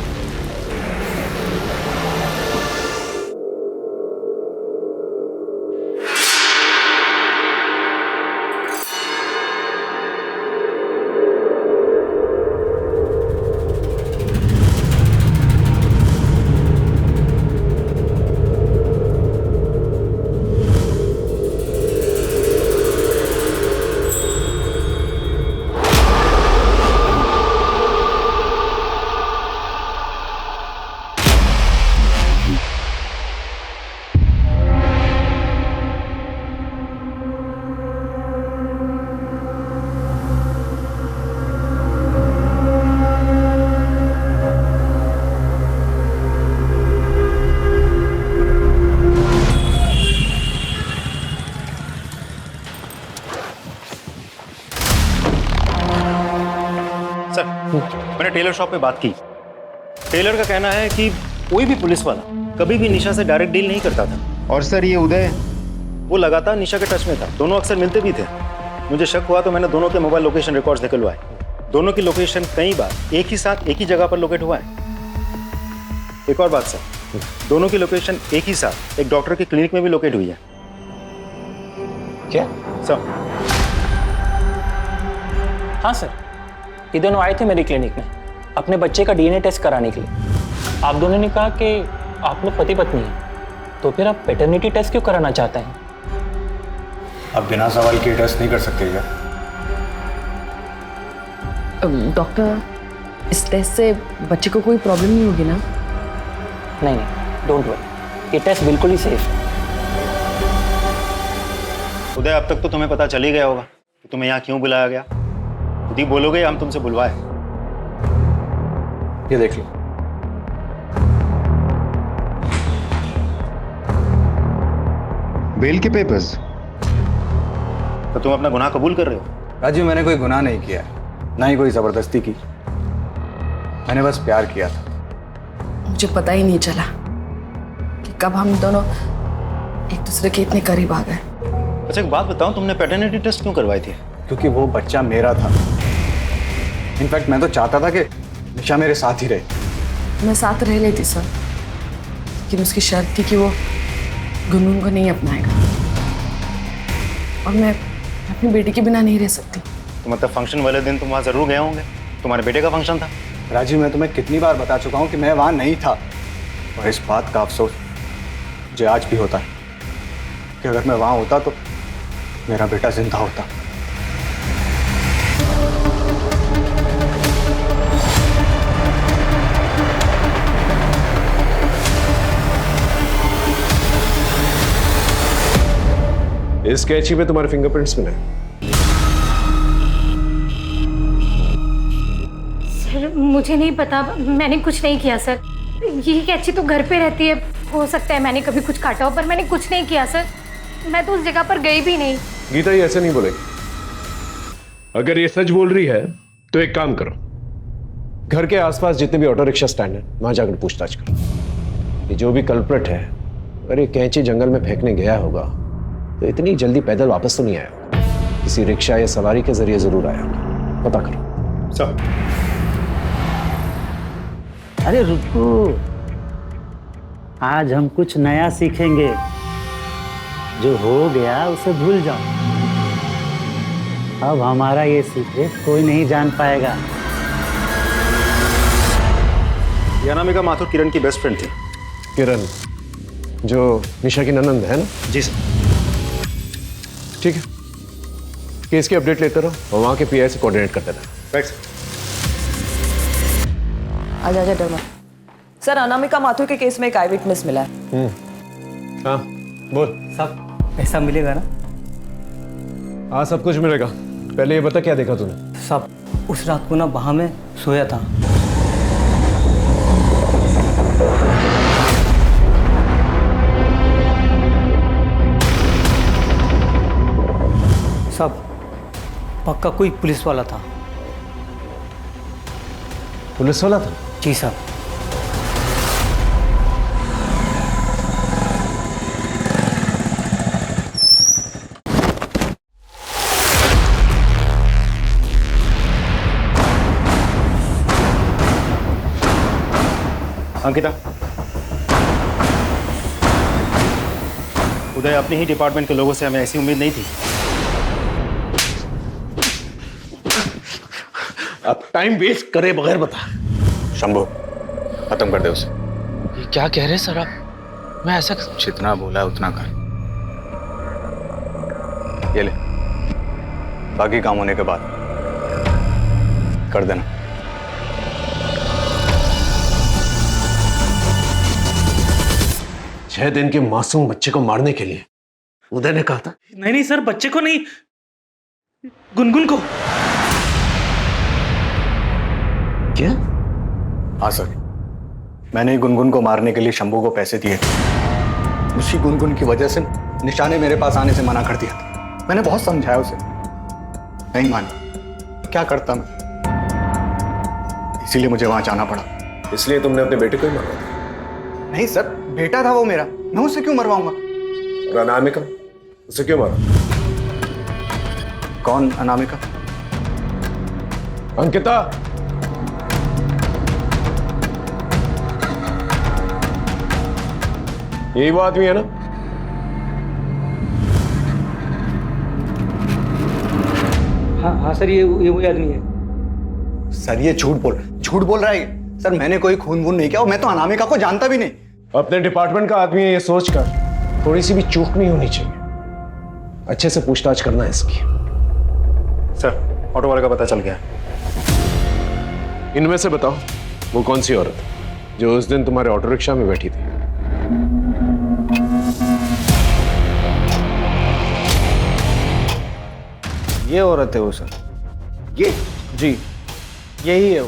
सर, मैंने टेलर शॉप पे बात की। टेलर का कहना है कि कोई भी पुलिस वाला कभी भी निशा से डायरेक्ट डील नहीं करता था। और सर ये उदय, वो लगातार निशा के टच में था, दोनों अक्सर मिलते भी थे। मुझे शक हुआ तो मैंने दोनों के मोबाइल लोकेशन रिकॉर्ड्स निकलवाए। दोनों की लोकेशन कई बार एक ही साथ एक ही जगह पर लोकेट हुआ है। एक और बात सर, दोनों की लोकेशन एक ही साथ एक डॉक्टर के क्लिनिक में भी लोकेट हुई है। क्या सर? हाँ सर, ये दोनों आए थे मेरी क्लिनिक में अपने बच्चे का डीएनए टेस्ट कराने के लिए। आप दोनों ने कहा कि आप लोग पति पत्नी हैं, तो फिर आप पैटर्निटी टेस्ट क्यों कराना चाहते हैं? अब बिना सवाल किए टेस्ट नहीं कर सकते क्या? डॉक्टर, इस टेस्ट से बच्चे को कोई प्रॉब्लम नहीं होगी ना? नहीं, डोंट वरी, ये टेस्ट बिल्कुल ही सेफ है। उदय, अब तक तो तुम्हें पता चल ही गया होगा कि तुम्हें यहाँ क्यों बुलाया गया। खुद ही बोलोगे हम तुमसे बुलवाए। ये देख लो। बेल के पेपर्स। तो तुम अपना गुनाह कबूल कर रहे हो? राजू, मैंने कोई गुनाह नहीं किया है, ना ही कोई जबरदस्ती की। मैंने बस प्यार किया था। मुझे पता ही नहीं चला कि कब हम दोनों एक दूसरे के इतने करीब आ गए। अच्छा एक बात बताओ, तुमने पैटर्निटी टेस्ट क्यों करवाई थी? क्योंकि वो बच्चा मेरा था। इनफैक्ट मैं तो चाहता था कि निशा मेरे साथ ही रहे। मैं साथ रह लेती सर, लेकिन उसकी शर्त थी कि वो गुनगुन को नहीं अपनाएगा, और मैं अपनी बेटी के बिना नहीं रह सकती। तो मतलब फंक्शन वाले दिन तुम वहाँ जरूर गए होंगे, तुम्हारे बेटे का फंक्शन था। राजीव, मैं तुम्हें कितनी बार बता चुका हूँ कि मैं वहाँ नहीं था, और इस बात का अफसोस मुझे आज भी होता है कि अगर मैं वहाँ होता तो मेरा बेटा जिंदा होता। इस कैची पे तुम्हारे फिंगरप्रिंट्स मिले। सर मुझे नहीं पता, मैंने कुछ नहीं किया सर। ये कैची तो घर पे रहती है, हो सकता है मैंने कभी कुछ काटा हो, पर मैंने कुछ नहीं किया सर। मैं तो उस जगह पर गई भी नहीं। गीता, ये ऐसे नहीं बोलेगी। अगर ये सच बोल रही है तो एक काम करो, घर के आसपास जितने भी ऑटो रिक्शा स्टैंड है वहां जाकर पूछताछ करो। ये जो भी कल्प्रिट है, अगर ये कैंची जंगल में फेंकने गया होगा तो इतनी जल्दी पैदल वापस तो नहीं आया होगा, किसी रिक्शा या सवारी के जरिए जरूर आया होगा। पता करो। सब। अरे रुको, आज हम कुछ नया सीखेंगे। जो हो गया उसे भूल जाओ। अब हमारा ये सीक्रेट कोई नहीं जान पाएगा। ये अनामिका माथुर किरण की बेस्ट फ्रेंड थी। किरण जो निशा की ननंद है ना? जी सर। ठीक है, केस की अपडेट लेते रहो और वहाँ के पीआई से कोऑर्डिनेट करते रहो। Right sir. आजा आजा डरमा। सर, अनामिका माथुर के केस में एक आई विटनेस मिला है। हाँ बोल। सब पैसा मिलेगा ना? हाँ सब कुछ मिलेगा। पहले ये बता क्या देखा तूने? सब उस रात को ना वहाँ में सोया था। सब पक्का कोई पुलिस वाला था। पुलिस वाला था? जी साहब। अंकिता, उदय अपने ही डिपार्टमेंट के लोगों से हमें ऐसी उम्मीद नहीं थी। अब टाइम वेस्ट करे बगैर बता। शंभू, खत्म कर दे उसे। ये क्या कह रहे सर आप? मैं ऐसा जितना बोला है उतना कर। ये ले, बाकी काम होने के बाद कर देना। 6 दिन के मासूम बच्चे को मारने के लिए उदय ने कहा था। नहीं नहीं सर, बच्चे को नहीं, गुनगुन को। क्या? हाँ सर, मैंने ही गुनगुन को मारने के लिए शंभू को पैसे दिए थे। उसी गुनगुन की वजह से निशा ने मेरे पास आने से मना कर दिया था। मैंने बहुत समझाया उसे, नहीं मानी। क्या करता मैं? इसीलिए मुझे वहां जाना पड़ा। इसलिए तुमने अपने बेटे को ही मारा था? नहीं सर, बेटा था वो मेरा, मैं उसे क्यों मरवाऊंगा? और अनामिका, उसे क्यों मारा? कौन अनामिका? अंकिता। यही वो आदमी है ना? हाँ सर, ये वही आदमी है। सर ये झूठ बोल रहा है सर। मैंने कोई खून वून नहीं किया और मैं तो अनामिका को जानता भी नहीं। अपने डिपार्टमेंट का आदमी है ये सोचकर थोड़ी सी भी चूक नहीं होनी चाहिए। अच्छे से पूछताछ करना है इसकी। सर ऑटो वाले का पता चल गया। इनमें से बताओ वो कौन सी औरत जो उस दिन तुम्हारे ऑटो रिक्शा में बैठी थी? ये औरत है वो सर। ये? जी यही है वो।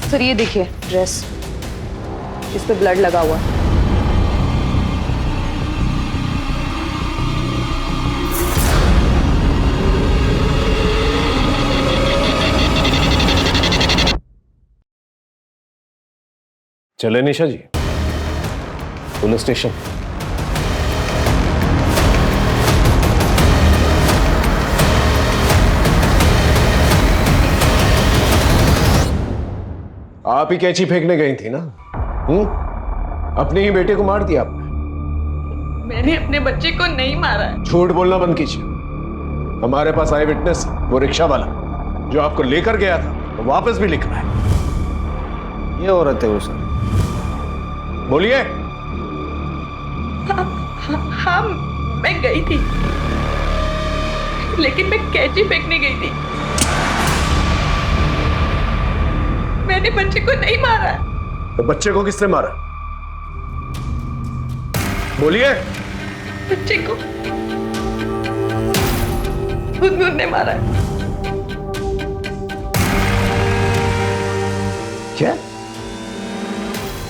सर ये देखिए ड्रेस, इस पे ब्लड लगा हुआ। चले निशा जी पुलिस स्टेशन। आप ही कैंची फेंकने गई थी ना? अपने ही बेटे को मार दिया आपने। मैंने अपने बच्चे को नहीं मारा है। झूठ बोलना बंद कीजिए। हमारे पास आई विटनेस वो रिक्शा वाला जो आपको लेकर गया था, तो वापस भी लिखना है। ये औरत है वो सर। बोलिए। हाँ, मैं गई थी, लेकिन मैं कैंची फेंकने गई थी। मैंने बच्चे को नहीं मारा। तो बच्चे को किसने मारा? बोलिए। बच्चे को गुनगुन ने मारा। क्या?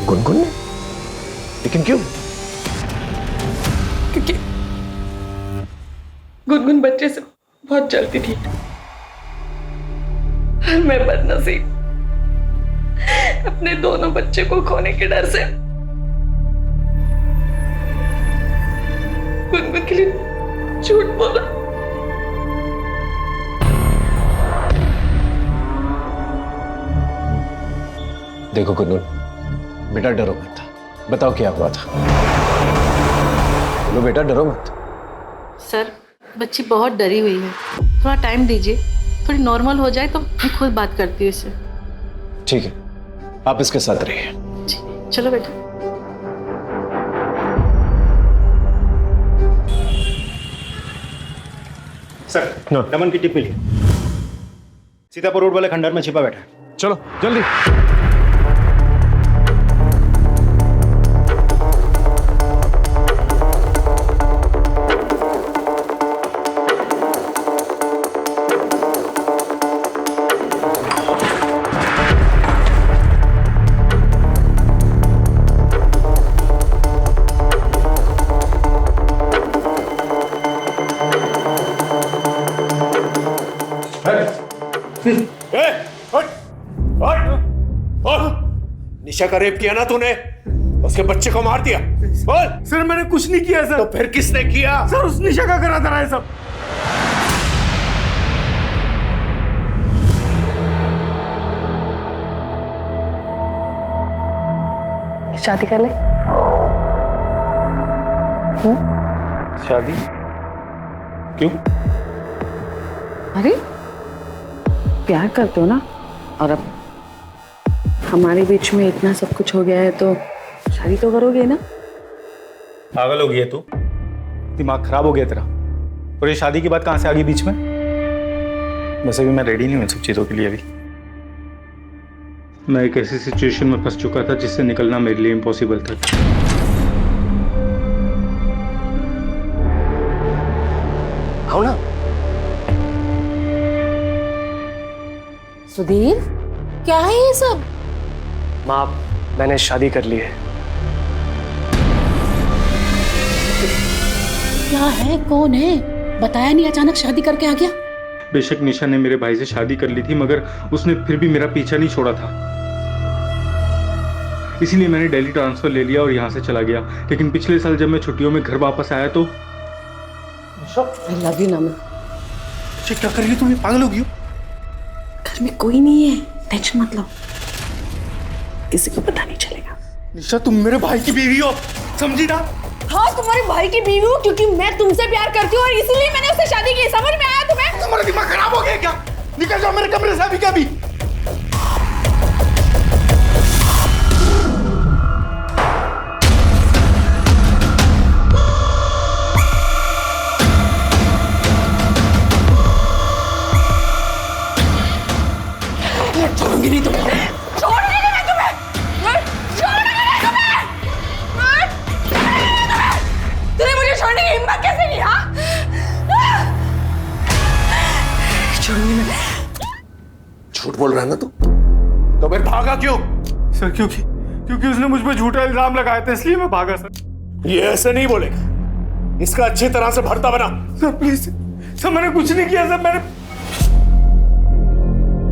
गुनगुन ने? लेकिन क्यों? क्योंकि गुनगुन बच्चे से बहुत जलती थी और मैं बदनसीब अपने दोनों बच्चे को खोने के डर से गुनगुन के लिए झूठ बोला। देखो गुनगुन, बेटा डरो मत। बताओ क्या हुआ था? बोलो बेटा, डरो मत। सर बच्ची बहुत डरी हुई है, थोड़ा टाइम दीजिए, थोड़ी नॉर्मल हो जाए तो मैं खुद बात करती हूँ इससे। ठीक है, आप इसके साथ रहिए। चलो बेटा। सर नमन की टिप मिली। सीतापुर रोड वाले खंडहर में छिपा बैठा है। चलो जल्दी। निशा का रेप किया ना तूने? उसके बच्चे को मार दिया। बोल। सर मैंने कुछ नहीं किया सर। तो फिर किसने किया? सर उस निशा का करा था ये सब। शादी कर ले। शादी? क्यों? अरे प्यार करते हो ना, और अब हमारे बीच में इतना सब कुछ हो गया है तो शादी तो करोगे ना? पागल हो गई है तू? दिमाग खराब हो गया तेरा? और ये शादी की बात कहां से आ गई बीच में? वैसे भी मैं रेडी नहीं हूं इन सब चीजों के लिए अभी। मैं एक ऐसी सिचुएशन में फंस चुका था जिससे निकलना मेरे लिए इम्पॉसिबल था। आओ ना। सुधीर, क्या है ये सब? माँ, मैंने शादी कर ली है। क्या है, कौन है? बताया नहीं, अचानक शादी करके आ गया। बेशक निशा ने मेरे भाई से शादी कर ली थी, मगर उसने फिर भी मेरा पीछा नहीं छोड़ा था। इसीलिए मैंने दिल्ली ट्रांसफर ले लिया और यहाँ से चला गया। लेकिन पिछले साल जब मैं छुट्टियों में घर वापस आया तो I love you, नमन। क्या कर रही हो तुम? पागल हो गई हो? घर में कोई नहीं है, टेंशन मत लो, किसी को पता नहीं चलेगा। निशा, तुम मेरे भाई की बीवी हो, समझी ना? हाँ, तुम्हारे भाई की बीवी हूँ क्योंकि मैं तुमसे प्यार करती हूँ और इसीलिए मैंने उससे शादी की। समझ में आया तुम्हें? तुम्हारा दिमाग खराब हो गया क्या? निकल जाओ मेरे कमरे से अभी का भी। छोड़ूंगी नहीं तुम्हें, छोड़ूंगी नहीं तुम्हें, छोड़ूंगी नहीं तुम्हें, तूने मुझे छोड़ने की हिम्मत कैसे की? हाँ, छोड़ूंगी नहीं। झूठ बोल रहा है ना तू? तो फिर भागा क्यों? सर क्योंकि उसने मुझ पर झूठा इल्जाम लगाया था, इसलिए मैं भागा सर। ये ऐसे नहीं बोलेगा, इसका अच्छी तरह से भरता बना। सर प्लीज सर, मैंने कुछ नहीं किया सर, मैंने।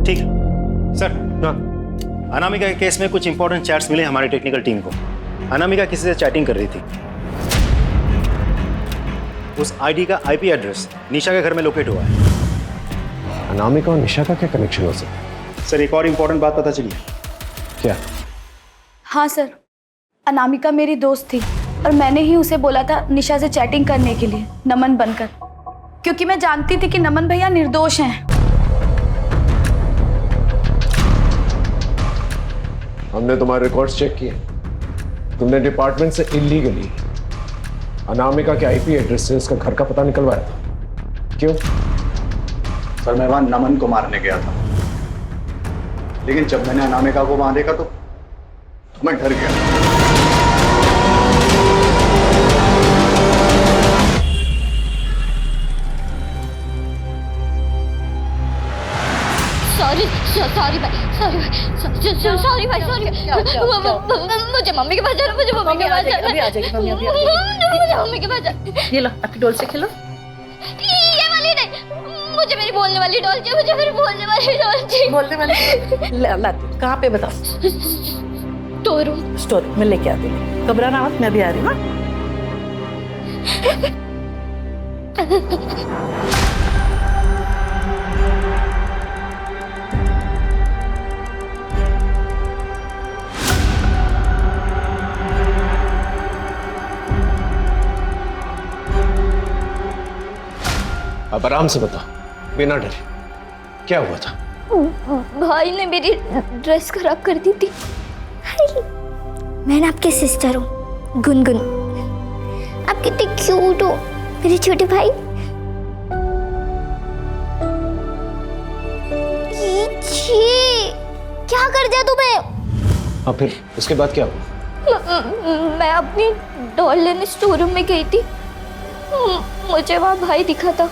ठीक है सर। अनामिका के केस में कुछ इंपॉर्टेंट चैट्स मिले हमारी टेक्निकल टीम को। अनामिका किसी से चैटिंग कर रही थी। उस आईडी का आईपी एड्रेस निशा के घर में लोकेट हुआ है। अनामिका और निशा का क्या कनेक्शन हो सकता है? सर, एक और इंपॉर्टेंट बात पता चली। क्या? हाँ सर, अनामिका मेरी दोस्त थी और मैंने ही उसे बोला था निशा से चैटिंग करने के लिए, नमन बनकर, क्योंकि मैं जानती थी कि नमन भैया निर्दोष हैं। हमने तुम्हारे रिकॉर्ड्स चेक किए। तुमने डिपार्टमेंट से इलीगली अनामिका के आईपी एड्रेस से उसका घर का पता निकलवाया था। क्यों? सर, मैं वहां नमन को मारने गया था, लेकिन जब मैंने अनामिका को वहां देखा तो मैं डर गया। सॉरी भाई, सॉरी भाई, मुझे मम्मी के पास जाना, मुझे मम्मी के पास जाना। अभी आ जाएगी मम्मी, अभी मुझे मम्मी के पास जाना। ये लो, आपकी डॉल से खेलो। ये वाली नहीं, मुझे मेरी बोलने वाली डॉल चाहिए, मुझे मेरी बोलने वाली डॉल चाहिए। बोलने वाली लाती, कहाँ पे बताओ? स्टोर रूम में लेके आती हूँ, घबराना मत, मैं भी आ रही हूँ। अब आराम से बता, बिना डरे, क्या हुआ था? भाई ने मेरी ड्रेस खराब कर दी थी। मैं ना आपकी सिस्टर हूँ, गुनगुन। आप कितने क्यूट हो मेरे छोटे भाई। क्या कर दिया तुम्हें? हाँ, फिर उसके बाद क्या हुआ? मैं अपनी डॉल लेने स्टोर रूम में गई थी। मुझे वहाँ भाई दिखा था।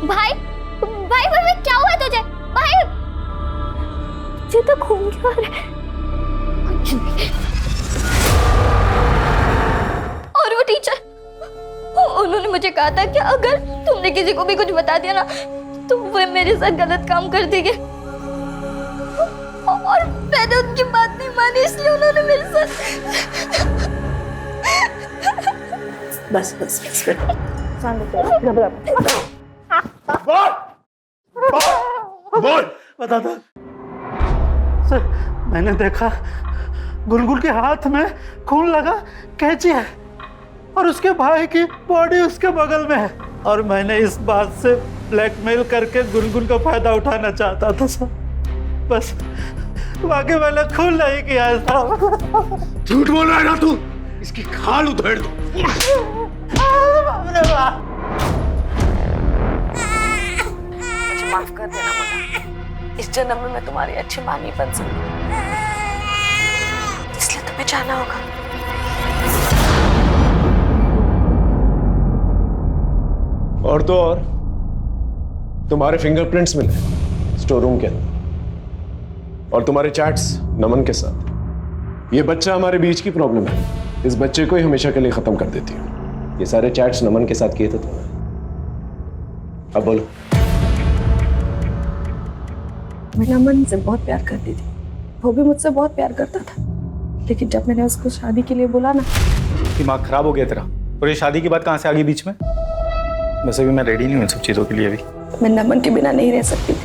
भाई भाई भाई क्या हुआ तुझे? भाई तुझे तो खून क्यों आ रहा है? और वो टीचर, उन्होंने मुझे कहा था कि अगर तुमने किसी को भी कुछ बता दिया ना तो वो मेरे साथ गलत काम कर देंगे, और मैंने उनकी बात नहीं मानी, इसलिए उन्होंने मेरे साथ। बस बस बस, घबरा मत। बोल बता दो सर। मैंने देखा गुलगुल के हाथ में खून लगा कैंची है और उसके भाई की बॉडी उसके बगल में है, और मैंने इस बात से ब्लैकमेल करके गुलगुल का फायदा उठाना चाहता था सर। बस बाकी मैंने खून नहीं किया था। झूठ बोल रहा है ना तू? इसकी खाल उधेड़ दो। माफ कर देना मुन्ना। इस जन्म में मैं तुम्हारी अच्छी माँ नहीं बन सकती, इसलिए तुम्हें जाना होगा। और तो और तुम्हारे फिंगरप्रिंट्स मिले स्टोर रूम के अंदर, और तुम्हारे चैट्स नमन के साथ। ये बच्चा हमारे बीच की प्रॉब्लम है, इस बच्चे को ही हमेशा के लिए खत्म कर देती हूँ। ये सारे चैट्स नमन के साथ किए थे तुमने। अब बोलो। मैं नमन से बहुत प्यार करती थी, वो भी मुझसे बहुत प्यार करता था, लेकिन जब मैंने उसको शादी के लिए बोला ना, दिमाग खराब हो गया तेरा। और ये शादी की बात कहाँ से आ गई बीच में? वैसे भी मैं रेडी नहीं हूँ इन सब चीज़ों के लिए अभी। मैं नमन के बिना नहीं रह सकती थी,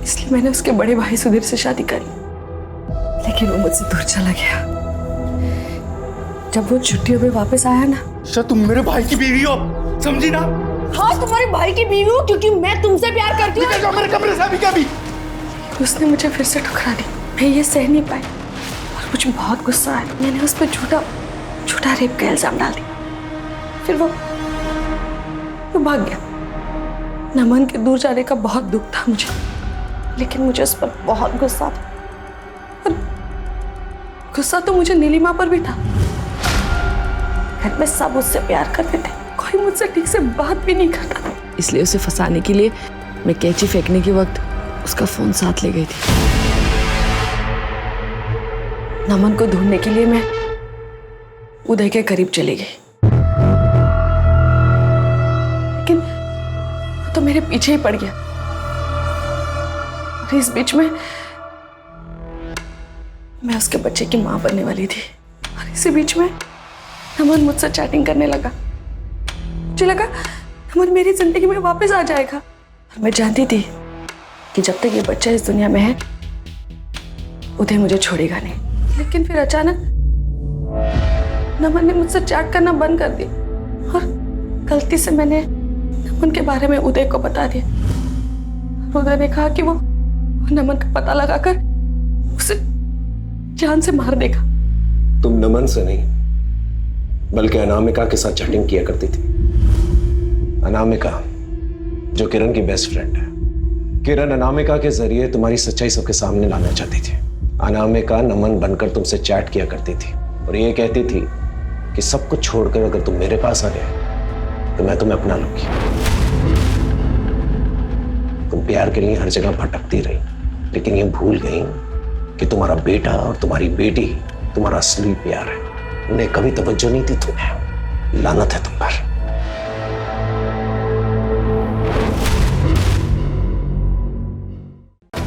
इसलिए मैंने उसके बड़े भाई सुधीर से शादी करी, लेकिन वो मुझसे दूर चला गया। जब वो छुट्टियों में वापस आया ना, अच्छा तुम मेरे भाई की बीवी हो, समझी ना? हाँ, तुम्हारे भाई की बीवी हूँ क्योंकि मैं तुमसे प्यार करती हूँ। मेरे कमरे से अभी क्या भी? उसने मुझे फिर से ठुकरा दी, मैं ये सह नहीं पाई और मुझे बहुत गुस्सा आया। मैंने उस पर झूठा रेप का इल्जाम डाल दिया। फिर वो भाग गया। नमन के दूर जाने का बहुत दुख था मुझे, लेकिन मुझे उस पर बहुत गुस्सा था। और गुस्सा तो मुझे नीलिमा पर भी था। घर में सब उससे प्यार करते थे, कोई मुझसे ठीक से बात भी नहीं करता था। इसलिए उसे फंसाने के लिए मैं कैंची फेंकने के वक्त उसका फोन साथ ले गई थी। नमन को ढूंढने के लिए मैं उदय के करीब चली गई, लेकिन वो तो मेरे पीछे ही पड़ गया। और इस बीच में मैं उसके बच्चे की मां बनने वाली थी, और इसी बीच में नमन मुझसे चैटिंग करने लगा। मुझे लगा नमन मेरी जिंदगी में वापस आ जाएगा, और मैं जानती थी कि जब तक ये बच्चा इस दुनिया में है उदय मुझे छोड़ेगा नहीं। लेकिन फिर अचानक नमन ने मुझसे चैट करना बंद कर दी, और गलती से मैंने नमन के बारे में उदय को बता दिया। उदय ने कहा कि वो नमन का पता लगाकर उसे जान से मार देगा। तुम नमन से नहीं बल्कि अनामिका के साथ चैटिंग किया करती थी। अनामिका जो किरण की बेस्ट फ्रेंड है। किरण अनामिका के जरिए तुम्हारी सच्चाई सबके सामने लाना चाहती थी। अनामिका नमन बनकर तुमसे चैट किया करती थी और ये कहती थी कि सब कुछ छोड़कर अगर तुम मेरे पास आ गए तो मैं तुम्हें अपना लूंगी। तुम प्यार के लिए हर जगह भटकती रही, लेकिन ये भूल गई कि तुम्हारा बेटा और तुम्हारी बेटी तुम्हारा असली प्यार है। उन्हें कभी तवज्जो नहीं दी तुम्हें। लानत है तुम पर।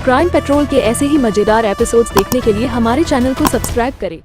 क्राइम पेट्रोल के ऐसे ही मजेदार एपिसोड्स देखने के लिए हमारे चैनल को सब्सक्राइब करें